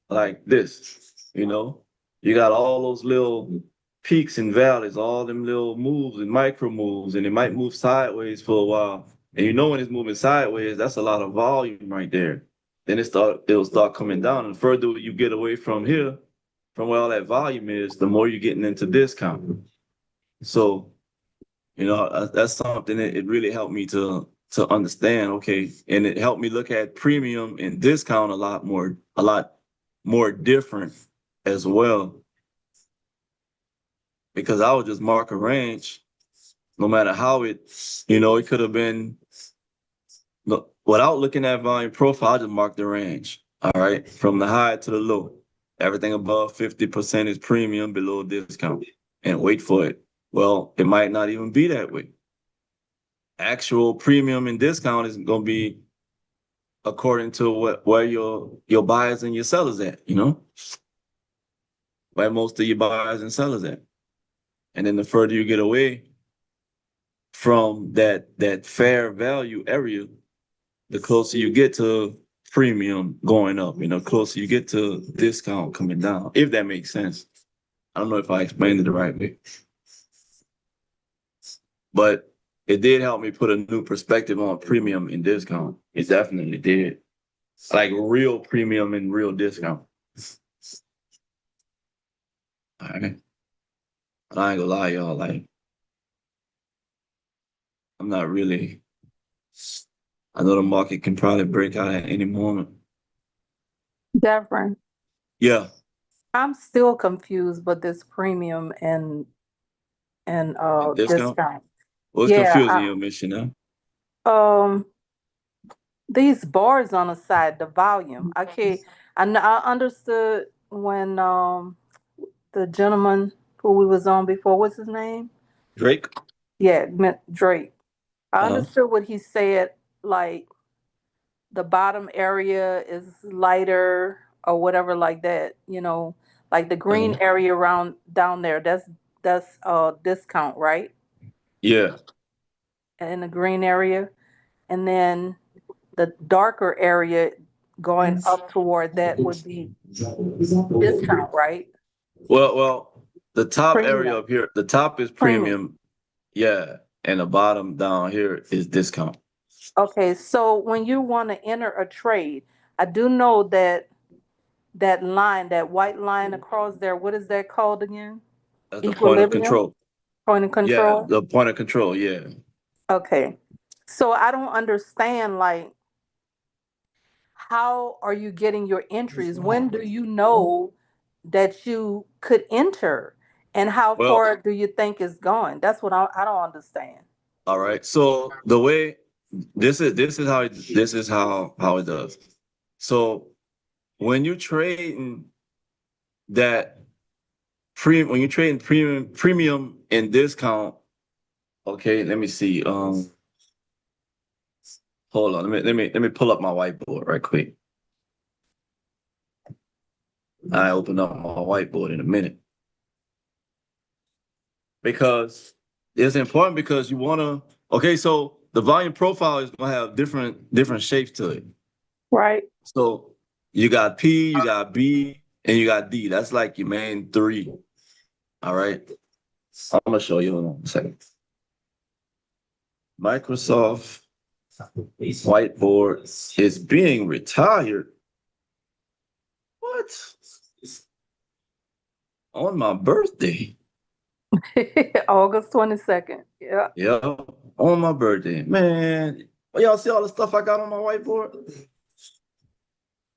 like this, you got all those little peaks and valleys, all them little moves and micro moves, and it might move sideways for a while. And when it's moving sideways, that's a lot of volume right there. then it'll start coming down. And the further you get away from here, from where all that volume is, the more you're getting into discount. So, that's something that it really helped me to understand. Okay, and it helped me look at premium and discount a lot more different as well. Because I would just mark a range, no matter how it could have been. Look, without looking at volume profile, I just mark the range. All right, from the high to the low. Everything above 50% is premium, below discount, and wait for it. Well, it might not even be that way. Actual premium and discount is going to be according to where your buyers and your sellers at, where most of your buyers and sellers at. And then the further you get away from that fair value area, the closer you get to premium going up, closer you get to discount coming down, if that makes sense. I don't know if I explained it the right way. But it did help me put a new perspective on premium and discount. It definitely did. Like real premium and real discount. All right. I ain't gonna lie, y'all. Like, I'm not really. I know the market can probably break out at any moment. Devin. Yeah. I'm still confused with this premium and discount. What's confusing you, Miss Chanel? These bars on the side, the volume. I understood when the gentleman who we was on before, what's his name? Drake? Yeah, Drake. I understood what he said, like the bottom area is lighter or whatever like that, like the green area around down there, that's discount, right? Yeah. In the green area. And then the darker area going up toward that would be discount, right? Well, the top Premium. area up here, the top is premium. Yeah. And the bottom down here is discount. Okay, so when you want to enter a trade, I do know that line, that white line across there, what is that called again? That's the point of control. Point of control? Yeah, the point of control, yeah. Okay. So I don't understand, like, how are you getting your entries? When do you know that you could enter? And how far do you think it's going? That's what I don't understand. All right. So the way this is how it does. So when you're trading premium and discount, okay, let me see. Hold on, let me pull up my whiteboard right quick. I open up my whiteboard in a minute. Because it's important, because you wanna, okay, so the volume profile is gonna have different shapes to it. Right. So you got P, you got B, and you got D. That's like your main three. All right. I'm gonna show you in a second. Microsoft whiteboard is being retired. What? On my birthday. August 22nd. Yeah. Yeah, on my birthday. Man, y'all see all the stuff I got on my whiteboard?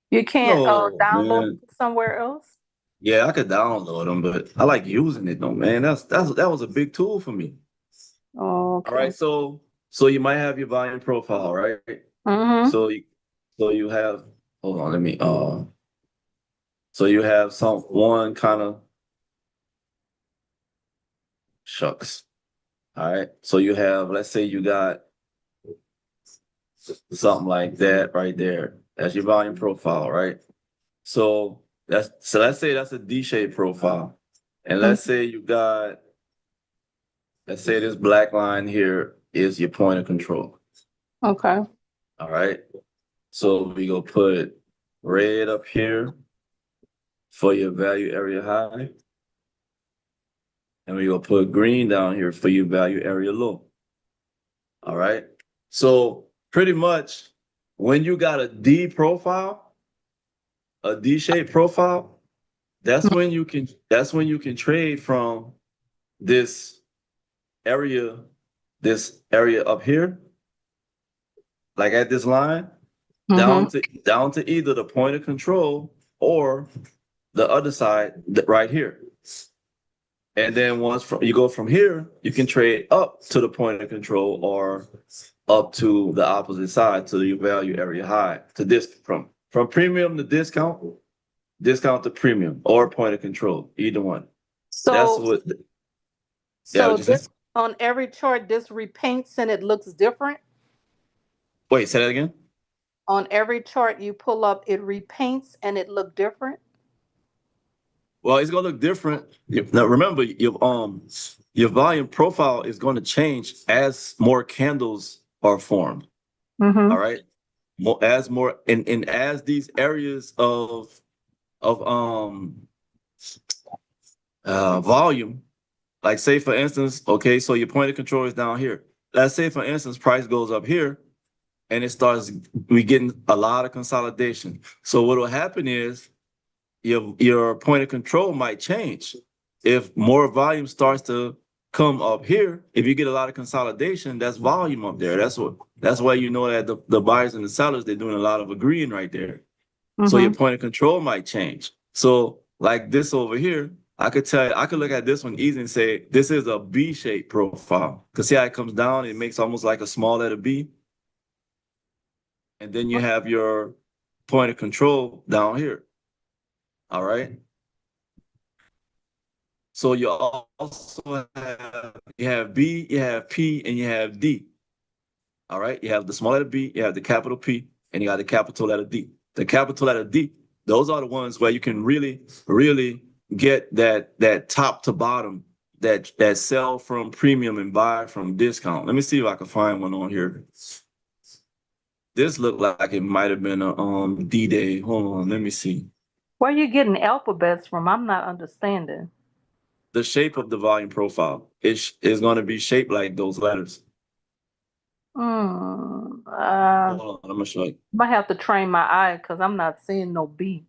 You can't download somewhere else? Yeah, I could download them, but I like using it though, man. That was a big tool for me. Oh, okay. All right, so you might have your volume profile, right? Mm-hmm. So you have, hold on, let me so you have one kind of, shucks. All right. So you have, let's say you got something like that right there. That's your volume profile, right? So let's say that's a D-shaped profile. And let's say you got, let's say this black line here is your point of control. Okay. All right. So we go put red up here for your value area high. And we go put green down here for your value area low. All right. So pretty much when you got a D profile, a D-shaped profile, that's when you can trade from this area, up here, like at this line, down to either the point of control or the other side right here. And then once you go from here, you can trade up to the point of control or up to the opposite side to the value area high to this from premium to discount to premium or point of control, either one. So that's what. So this on every chart, this repaints and it looks different. Wait, say that again. On every chart you pull up, it repaints and it look different. Well, it's gonna look different. Now remember, your volume profile is going to change as more candles are formed. All right, as these areas of volume, like say for instance, okay, so your point of control is down here. Let's say for instance, price goes up here, and we getting a lot of consolidation. So what will happen is your point of control might change. If more volume starts to come up here, if you get a lot of consolidation, that's volume up there. That's why you know that the buyers and the sellers, they're doing a lot of agreeing right there. So your point of control might change. So like this over here, I could look at this one easy and say, this is a B-shaped profile. Because see how it comes down, it makes almost like a small letter B. And then you have your point of control down here. All right. So you also have B, you have P, and you have D. All right. You have the small letter B, you have the capital P, and you got the capital letter D. The capital letter D, those are the ones where you can really, really get that top to bottom, that sell from premium and buy from discount. Let me see if I can find one on here. This looked like it might have been a D-Day. Hold on, let me see. Where are you getting alphabets from? I'm not understanding. The shape of the volume profile is going to be shaped like those letters. Hold on, I'm gonna show you. Might have to train my eye because I'm not seeing no B.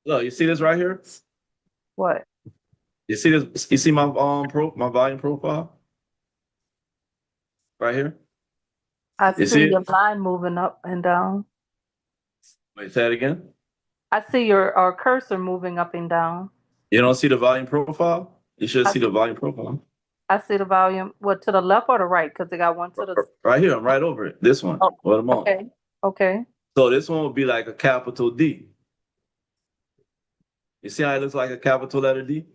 Look, you see this right here? What? You see this? You see my my volume profile right here? I see your line moving up and down. Wait, say it again. I see your cursor moving up and down. You don't see the volume profile? You should see the volume profile. I see the volume. What, to the left or the right? Because they got one to the right here. I'm right over it. This one. Oh, what I'm on. Okay. Okay. So this one would be like a capital D. You see how it looks like a capital letter D?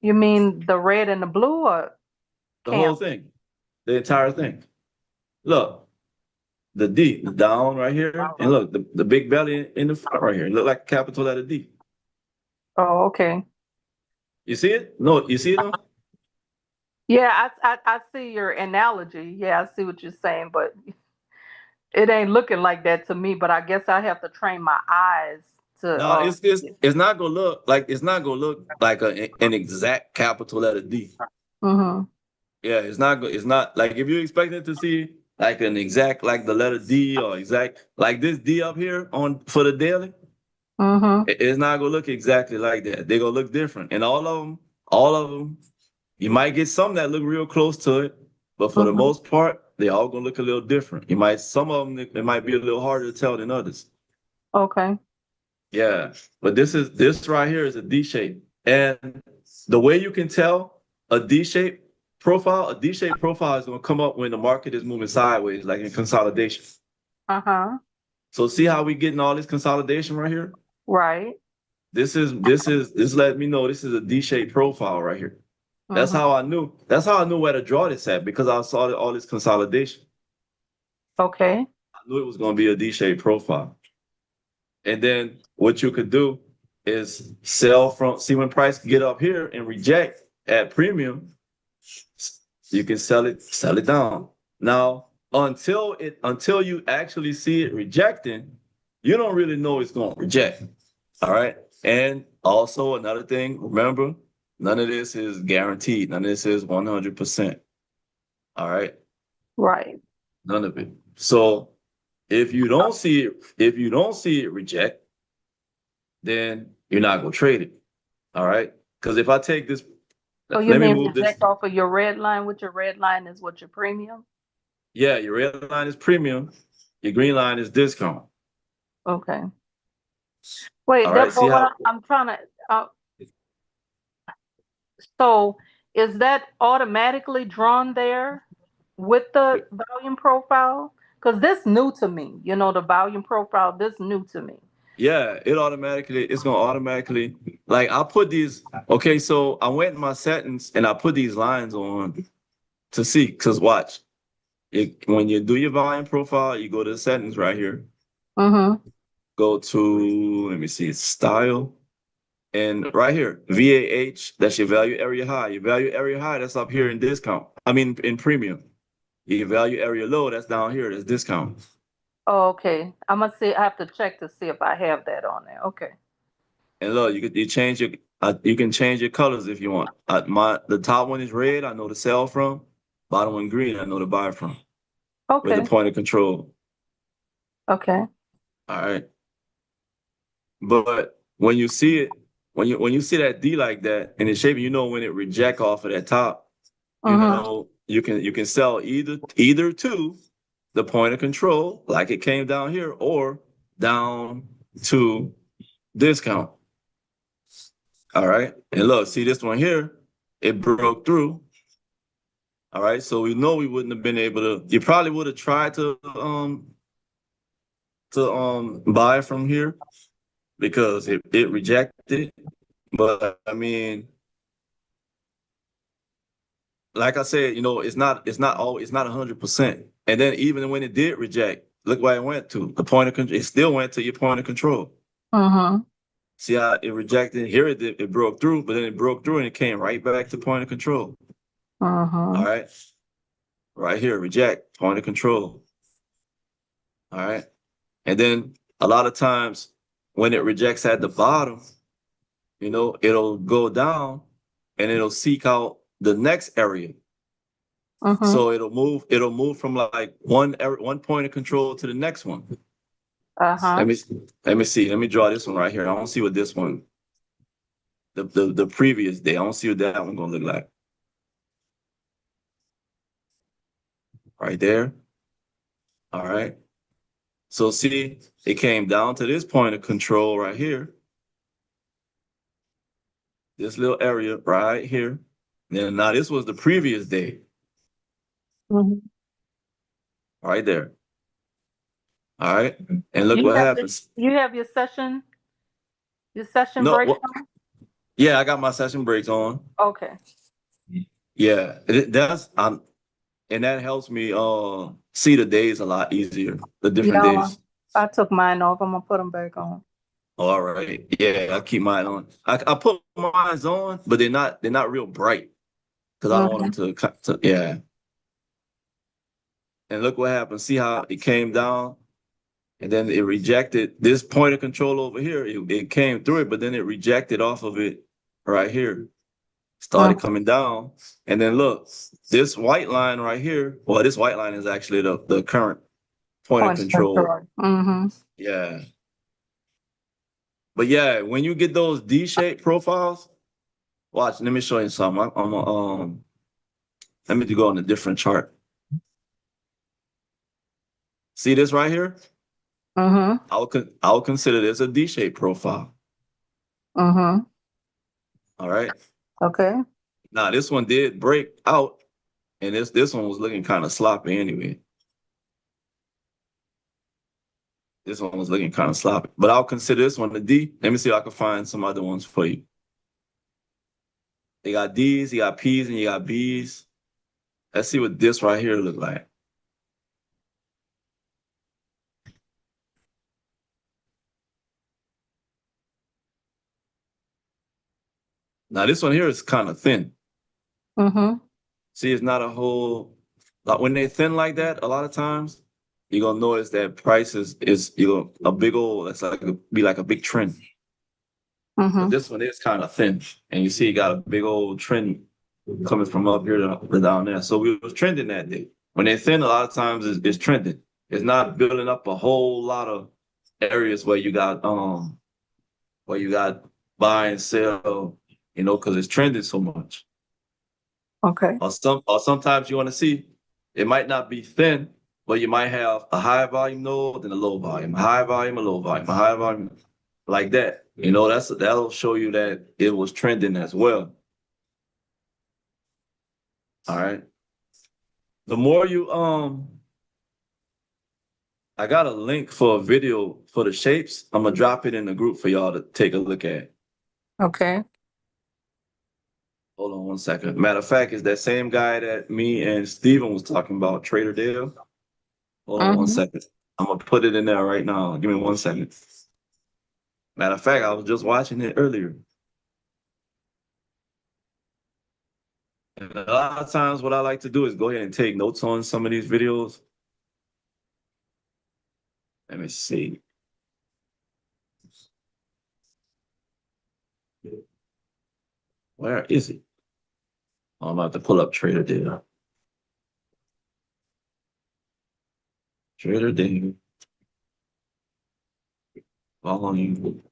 You mean the red and the blue, or the whole thing? The entire thing. Look, the D, the down right here, and look, the big belly in the front right here. Look like a capital letter D. Oh, okay. You see it? No, you see it though? Yeah, I see your analogy. Yeah, I see what you're saying, but it ain't looking like that to me. But I guess I have to train my eyes to. No, it's not gonna look like an exact capital letter D. Yeah, it's not like if you're expecting to see like an exact like the letter D or exact like this D up here for the daily. It's not gonna look exactly like that. They're gonna look different, and all of them. You might get some that look real close to it, but for the most part, they all gonna look a little different. Some of them it might be a little harder to tell than others. Okay. Yeah, but this right here is a D shape, and the way you can tell a D shape profile is gonna come up when the market is moving sideways, like in consolidation. So see how we getting all this consolidation right here? Right. This let me know this is a D shape profile right here. That's how I knew where to draw this at, because I saw all this consolidation. Okay. I knew it was going to be a D-shaped profile. And then what you could do is see when price get up here and reject at premium, you can sell it down. Now, until you actually see it rejecting, you don't really know it's going to reject. All right. And also another thing, remember, none of this is guaranteed. None of this is 100%. All right. Right. None of it. So if you don't see it reject, then you're not gonna trade it. All right. Because if I take this, So you let me mean move this. reject off of your red line, which your red line is what your premium? Yeah, your red line is premium, your green line is discount. Okay. Wait, all right. See how I'm trying to. So is that automatically drawn there with the volume profile? Because this new to me, the volume profile, this new to me. yeah, it's gonna automatically, like I put these, okay, so I went in my settings and I put these lines on to see, because watch, when you do your volume profile, you go to the settings right here, go to, let me see, style, and right here, VAH, that's your value area high. Your value area high, that's up here in discount. I mean, in premium. Your value area low, that's down here, that's discount. Oh, okay. I'm gonna see. I have to check to see if I have that on there. Okay. And look, you can change your colors if you want. The top one is red, I know to sell from. Bottom one green, I know to buy from. With the Okay. point of control. Okay. All right. But when you see it, when you see that D like that and it's shaping, when it reject off of that top, you can sell either to the point of control, like it came down here, or down to discount. All right. And look, see this one here, it broke through. All right. So we know we wouldn't have been able to, you probably would have tried to buy from here because it rejected. But I mean, like I said, it's not 100%. And then even when it did reject, look where it went to. The point of control, it still went to your point of control. See how it rejected? Here it broke through, but then it broke through and it came right back to point of control. All right. Right here, reject, point of control. All right. And then a lot of times when it rejects at the bottom, it'll go down and it'll seek out the next area. So it'll move from like one point of control to the next one. Let me see. Let me draw this one right here. I don't see what this one, the previous day. I don't see what that one gonna look like. Right there. All right. So see, it came down to this point of control right here. This little area right here. Then now this was the previous day. Right there. All right. And look what happens. You have your session No, breaks on? Yeah, I got my session breaks on. Okay. Yeah, and that helps me see the days a lot easier, the different days. I took mine off. I'm gonna put them back on. All right. Yeah, I keep mine on. I put mine on, but they're not real bright because I don't want them to yeah. And look what happened. See how it came down and then it rejected this point of control over here. It came through it, but then it rejected off of it right here. Started coming down. And then look, this white line right here, well, this white line is actually the current point of control. Yeah. But yeah, when you get those D-shaped profiles, watch, let me show you something. Let me go on a different chart. See this right here? I'll consider this a D-shaped profile. All right. Okay. Now this one did break out, and this one was looking kind of sloppy anyway. This one was looking kind of sloppy, but I'll consider this one a D. Let me see if I can find some other ones for you. You got D's, you got P's, and you got B's. Let's see what this right here look like. Now this one here is kind of thin. See, it's not a whole, like when they're thin like that, a lot of times you're gonna notice that price is a big old, that's like be like a big trend. But this one is kind of thin, and you see it got a big old trend coming from up here to down there. So we was trending that day. When they're thin, a lot of times it's trending. It's not building up a whole lot of areas where you got buy and sell, because it's trending so much. Okay. Or sometimes you want to see it might not be thin, but you might have a high volume node and a low volume, a high volume, a low volume, a high volume, like that. That'll show you that it was trending as well. All right. The more you I got a link for a video for the shapes. I'm gonna drop it in the group for y'all to take a look at. Okay. Hold on one second. Matter of fact, it's that same guy that me and Steven was talking about, Trader Dale. Hold on 1 second. I'm gonna put it in there right now. Give me 1 second. Matter of fact, I was just watching it earlier. And a lot of times what I like to do is go ahead and take notes on some of these videos. Let me see. Where is it? Oh, I'm about to pull up Trader Dale. Trader Dale. Volume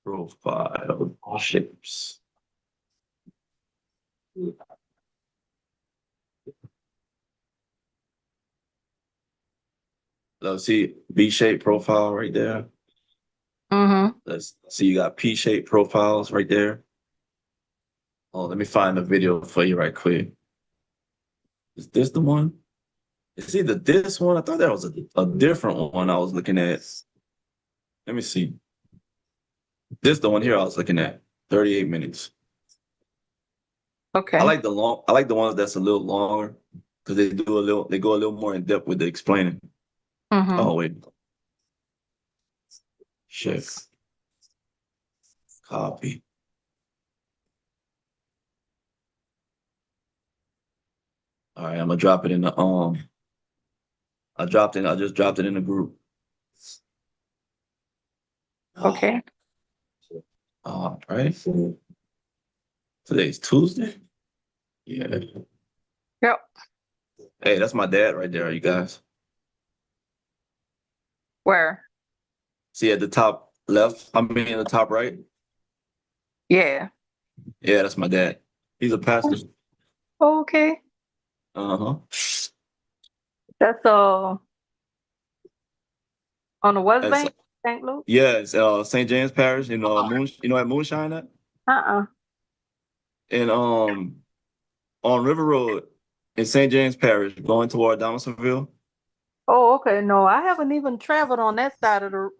profile shapes. Let's see B-shaped profile right there. Let's see, you got P-shaped profiles right there. Oh, let me find a video for you right quick. Is this the one? It's either this one. I thought that was a different one I was looking at. Let me see. This the one here I was looking at. 38 minutes. Okay. I like the ones that's a little longer because they go a little more in depth with the explaining. Oh wait. Shit. Copy. All right, I'm gonna drop it in the I just dropped it in the group. Okay. All right. Today's Tuesday. Yeah. Yep. Hey, that's my dad right there, you guys. Where? See at the top left? I mean the top right? Yeah. Yeah, that's my dad. He's a pastor. Okay. Uh-huh. That's on the West That's, Bank, St. Luke? yeah, it's St. James Parish in at Moonshine at? And on River Road in St. James Parish, going toward Donaldsonville. Oh, okay. No, I haven't even traveled on that side of the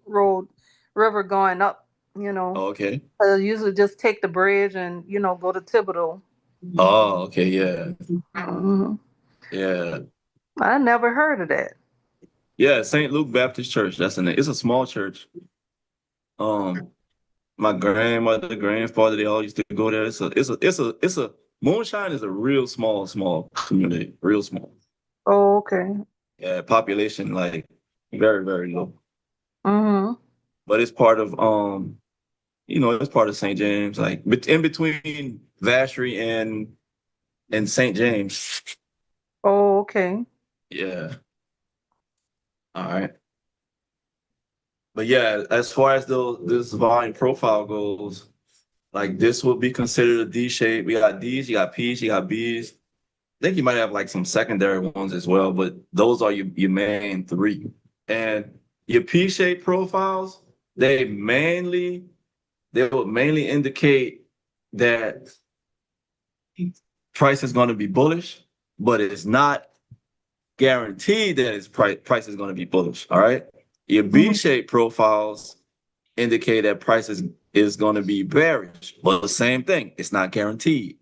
river going up, Oh, okay. I usually just take the bridge and, go to Thibodeau. Oh, okay, yeah. Mm-hmm. Yeah. I never heard of that. Yeah, St. Luke Baptist Church. It's a small church. My grandmother, grandfather, they all used to go there. It's a Moonshine is a real small community, real small. Oh, okay. Yeah, population like very, very low. Mm-hmm. But it's part of it's part of St. James, like in between Vacherie and St. James. Oh, okay. Yeah. All right. But yeah, as far as this volume profile goes, like this would be considered a D shape. We got D's, you got P's, you got B's. I think you might have like some secondary ones as well, but those are your main three. And your P-shaped profiles, they would mainly indicate that price is going to be bullish, but it's not guaranteed that its price is going to be bullish. All right. Your B-shaped profiles indicate that price is going to be bearish, but the same thing, it's not guaranteed.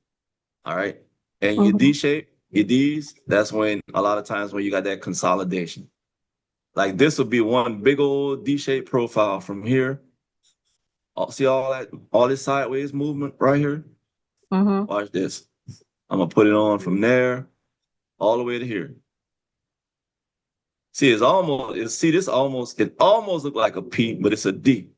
All right. And your D-shape, your D's, that's when a lot of times when you got that consolidation. Like this would be one big old D-shaped profile from here. See all this sideways movement right here? Watch this. I'm gonna put it on from there all the way to here. See, it almost look like a P, but it's a D.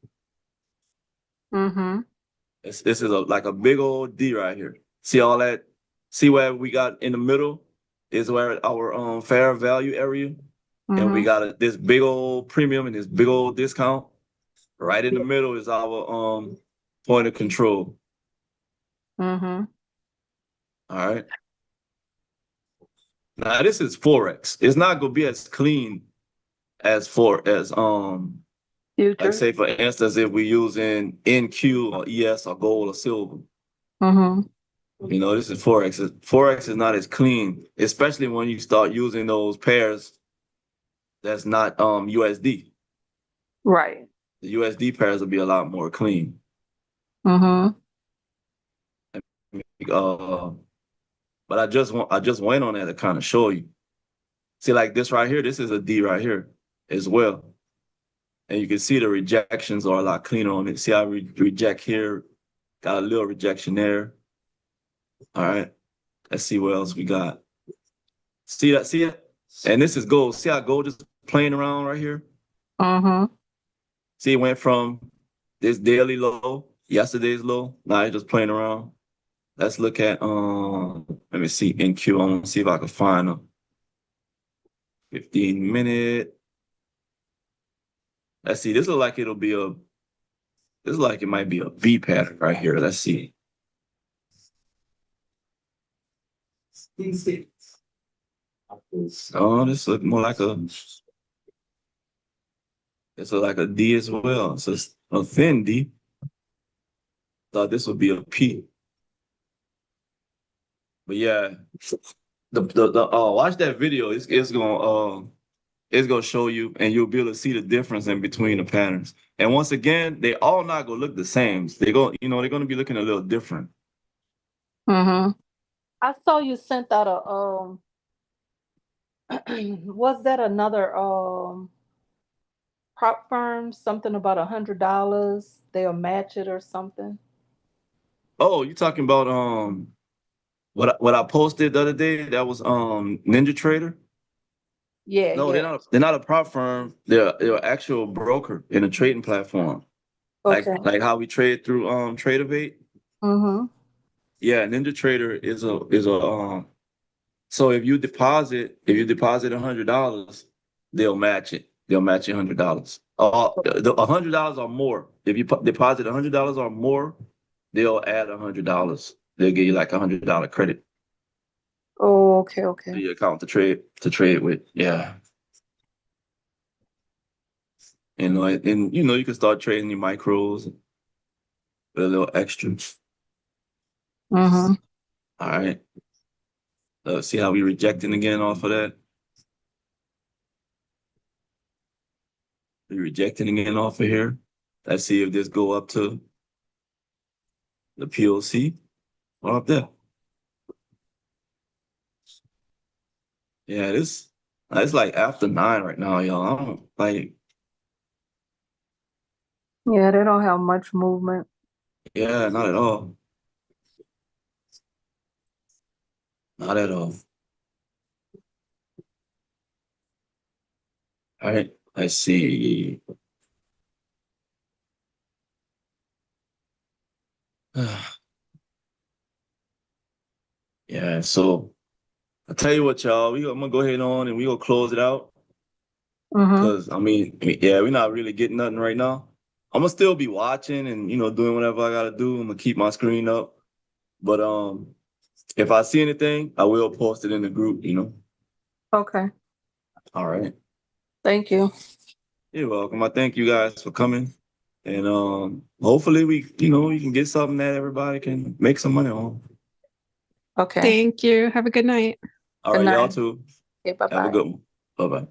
This is like a big old D right here. See all that? See where we got in the middle? is where our fair value area, and we got this big old premium and this big old discount. Right in the middle is our point of control. All right. Now this is Forex. It's not gonna be as clean as futures. Like say for instance, if we using NQ or ES or gold or silver. You know, this is Forex. Forex is not as clean, especially when you start using those pairs that's not USD. Right. The USD pairs will be a lot more clean. But I just went on that to kind of show you. See, like this right here, this is a D right here as well. And you can see the rejections are a lot cleaner on it. See how reject here, got a little rejection there. All right, let's see what else we got. See that? See it? And this is gold. See how gold is playing around right here? See, it went from this daily low, yesterday's low. Now it's just playing around. Let's look at let me see NQ. I want to see if I can find a 15-minute. Let's see. This looks like it'll be a. This is like it might be a V pattern right here. Let's see. Oh, this looks more like a. This looks like a D as well. So it's a thin D. Thought this would be a P. But yeah, the watch that video. It's gonna show you, and you'll be able to see the difference in between the patterns. And once again, they all not gonna look the same. They're gonna be looking a little different. I saw you sent out a was that another prop firm? Something about $100. They'll match it or something. Oh, you talking about what I posted the other day? That was Ninja Trader. Yeah. No, yeah. they're not a prop firm. They're an actual broker in a trading platform. Okay. Like how we trade through Tradingview. Yeah, Ninja Trader is a so if you deposit $100, they'll match it. They'll match $100. The $100 or more. If you deposit $100 or more, they'll add $100. They'll give you like $100 credit. Oh, okay. To your account to trade with. Yeah. And you can start trading your micros with a little extra. All right. Let's see how we rejecting again off of that. We rejecting again off of here. Let's see if this go up to the POC or up there. Yeah, it's like after 9 right now, y'all. I don't like. Yeah, they don't have much movement. Yeah, not at all. Not at all. All right, let's see. Yeah, so I tell you what, y'all, I'm gonna go ahead on and we gonna close it out. Because yeah, we're not really getting nothing right now. I'm gonna still be watching and doing whatever I gotta do. I'm gonna keep my screen up. But if I see anything, I will post it in the group, Okay. All right. Thank you. You're welcome. I thank you guys for coming. And hopefully we can get something that everybody can make some money on. Okay. Thank you. Have a good night. All right, y'all too. Okay, bye-bye. Have a good one. Bye-bye.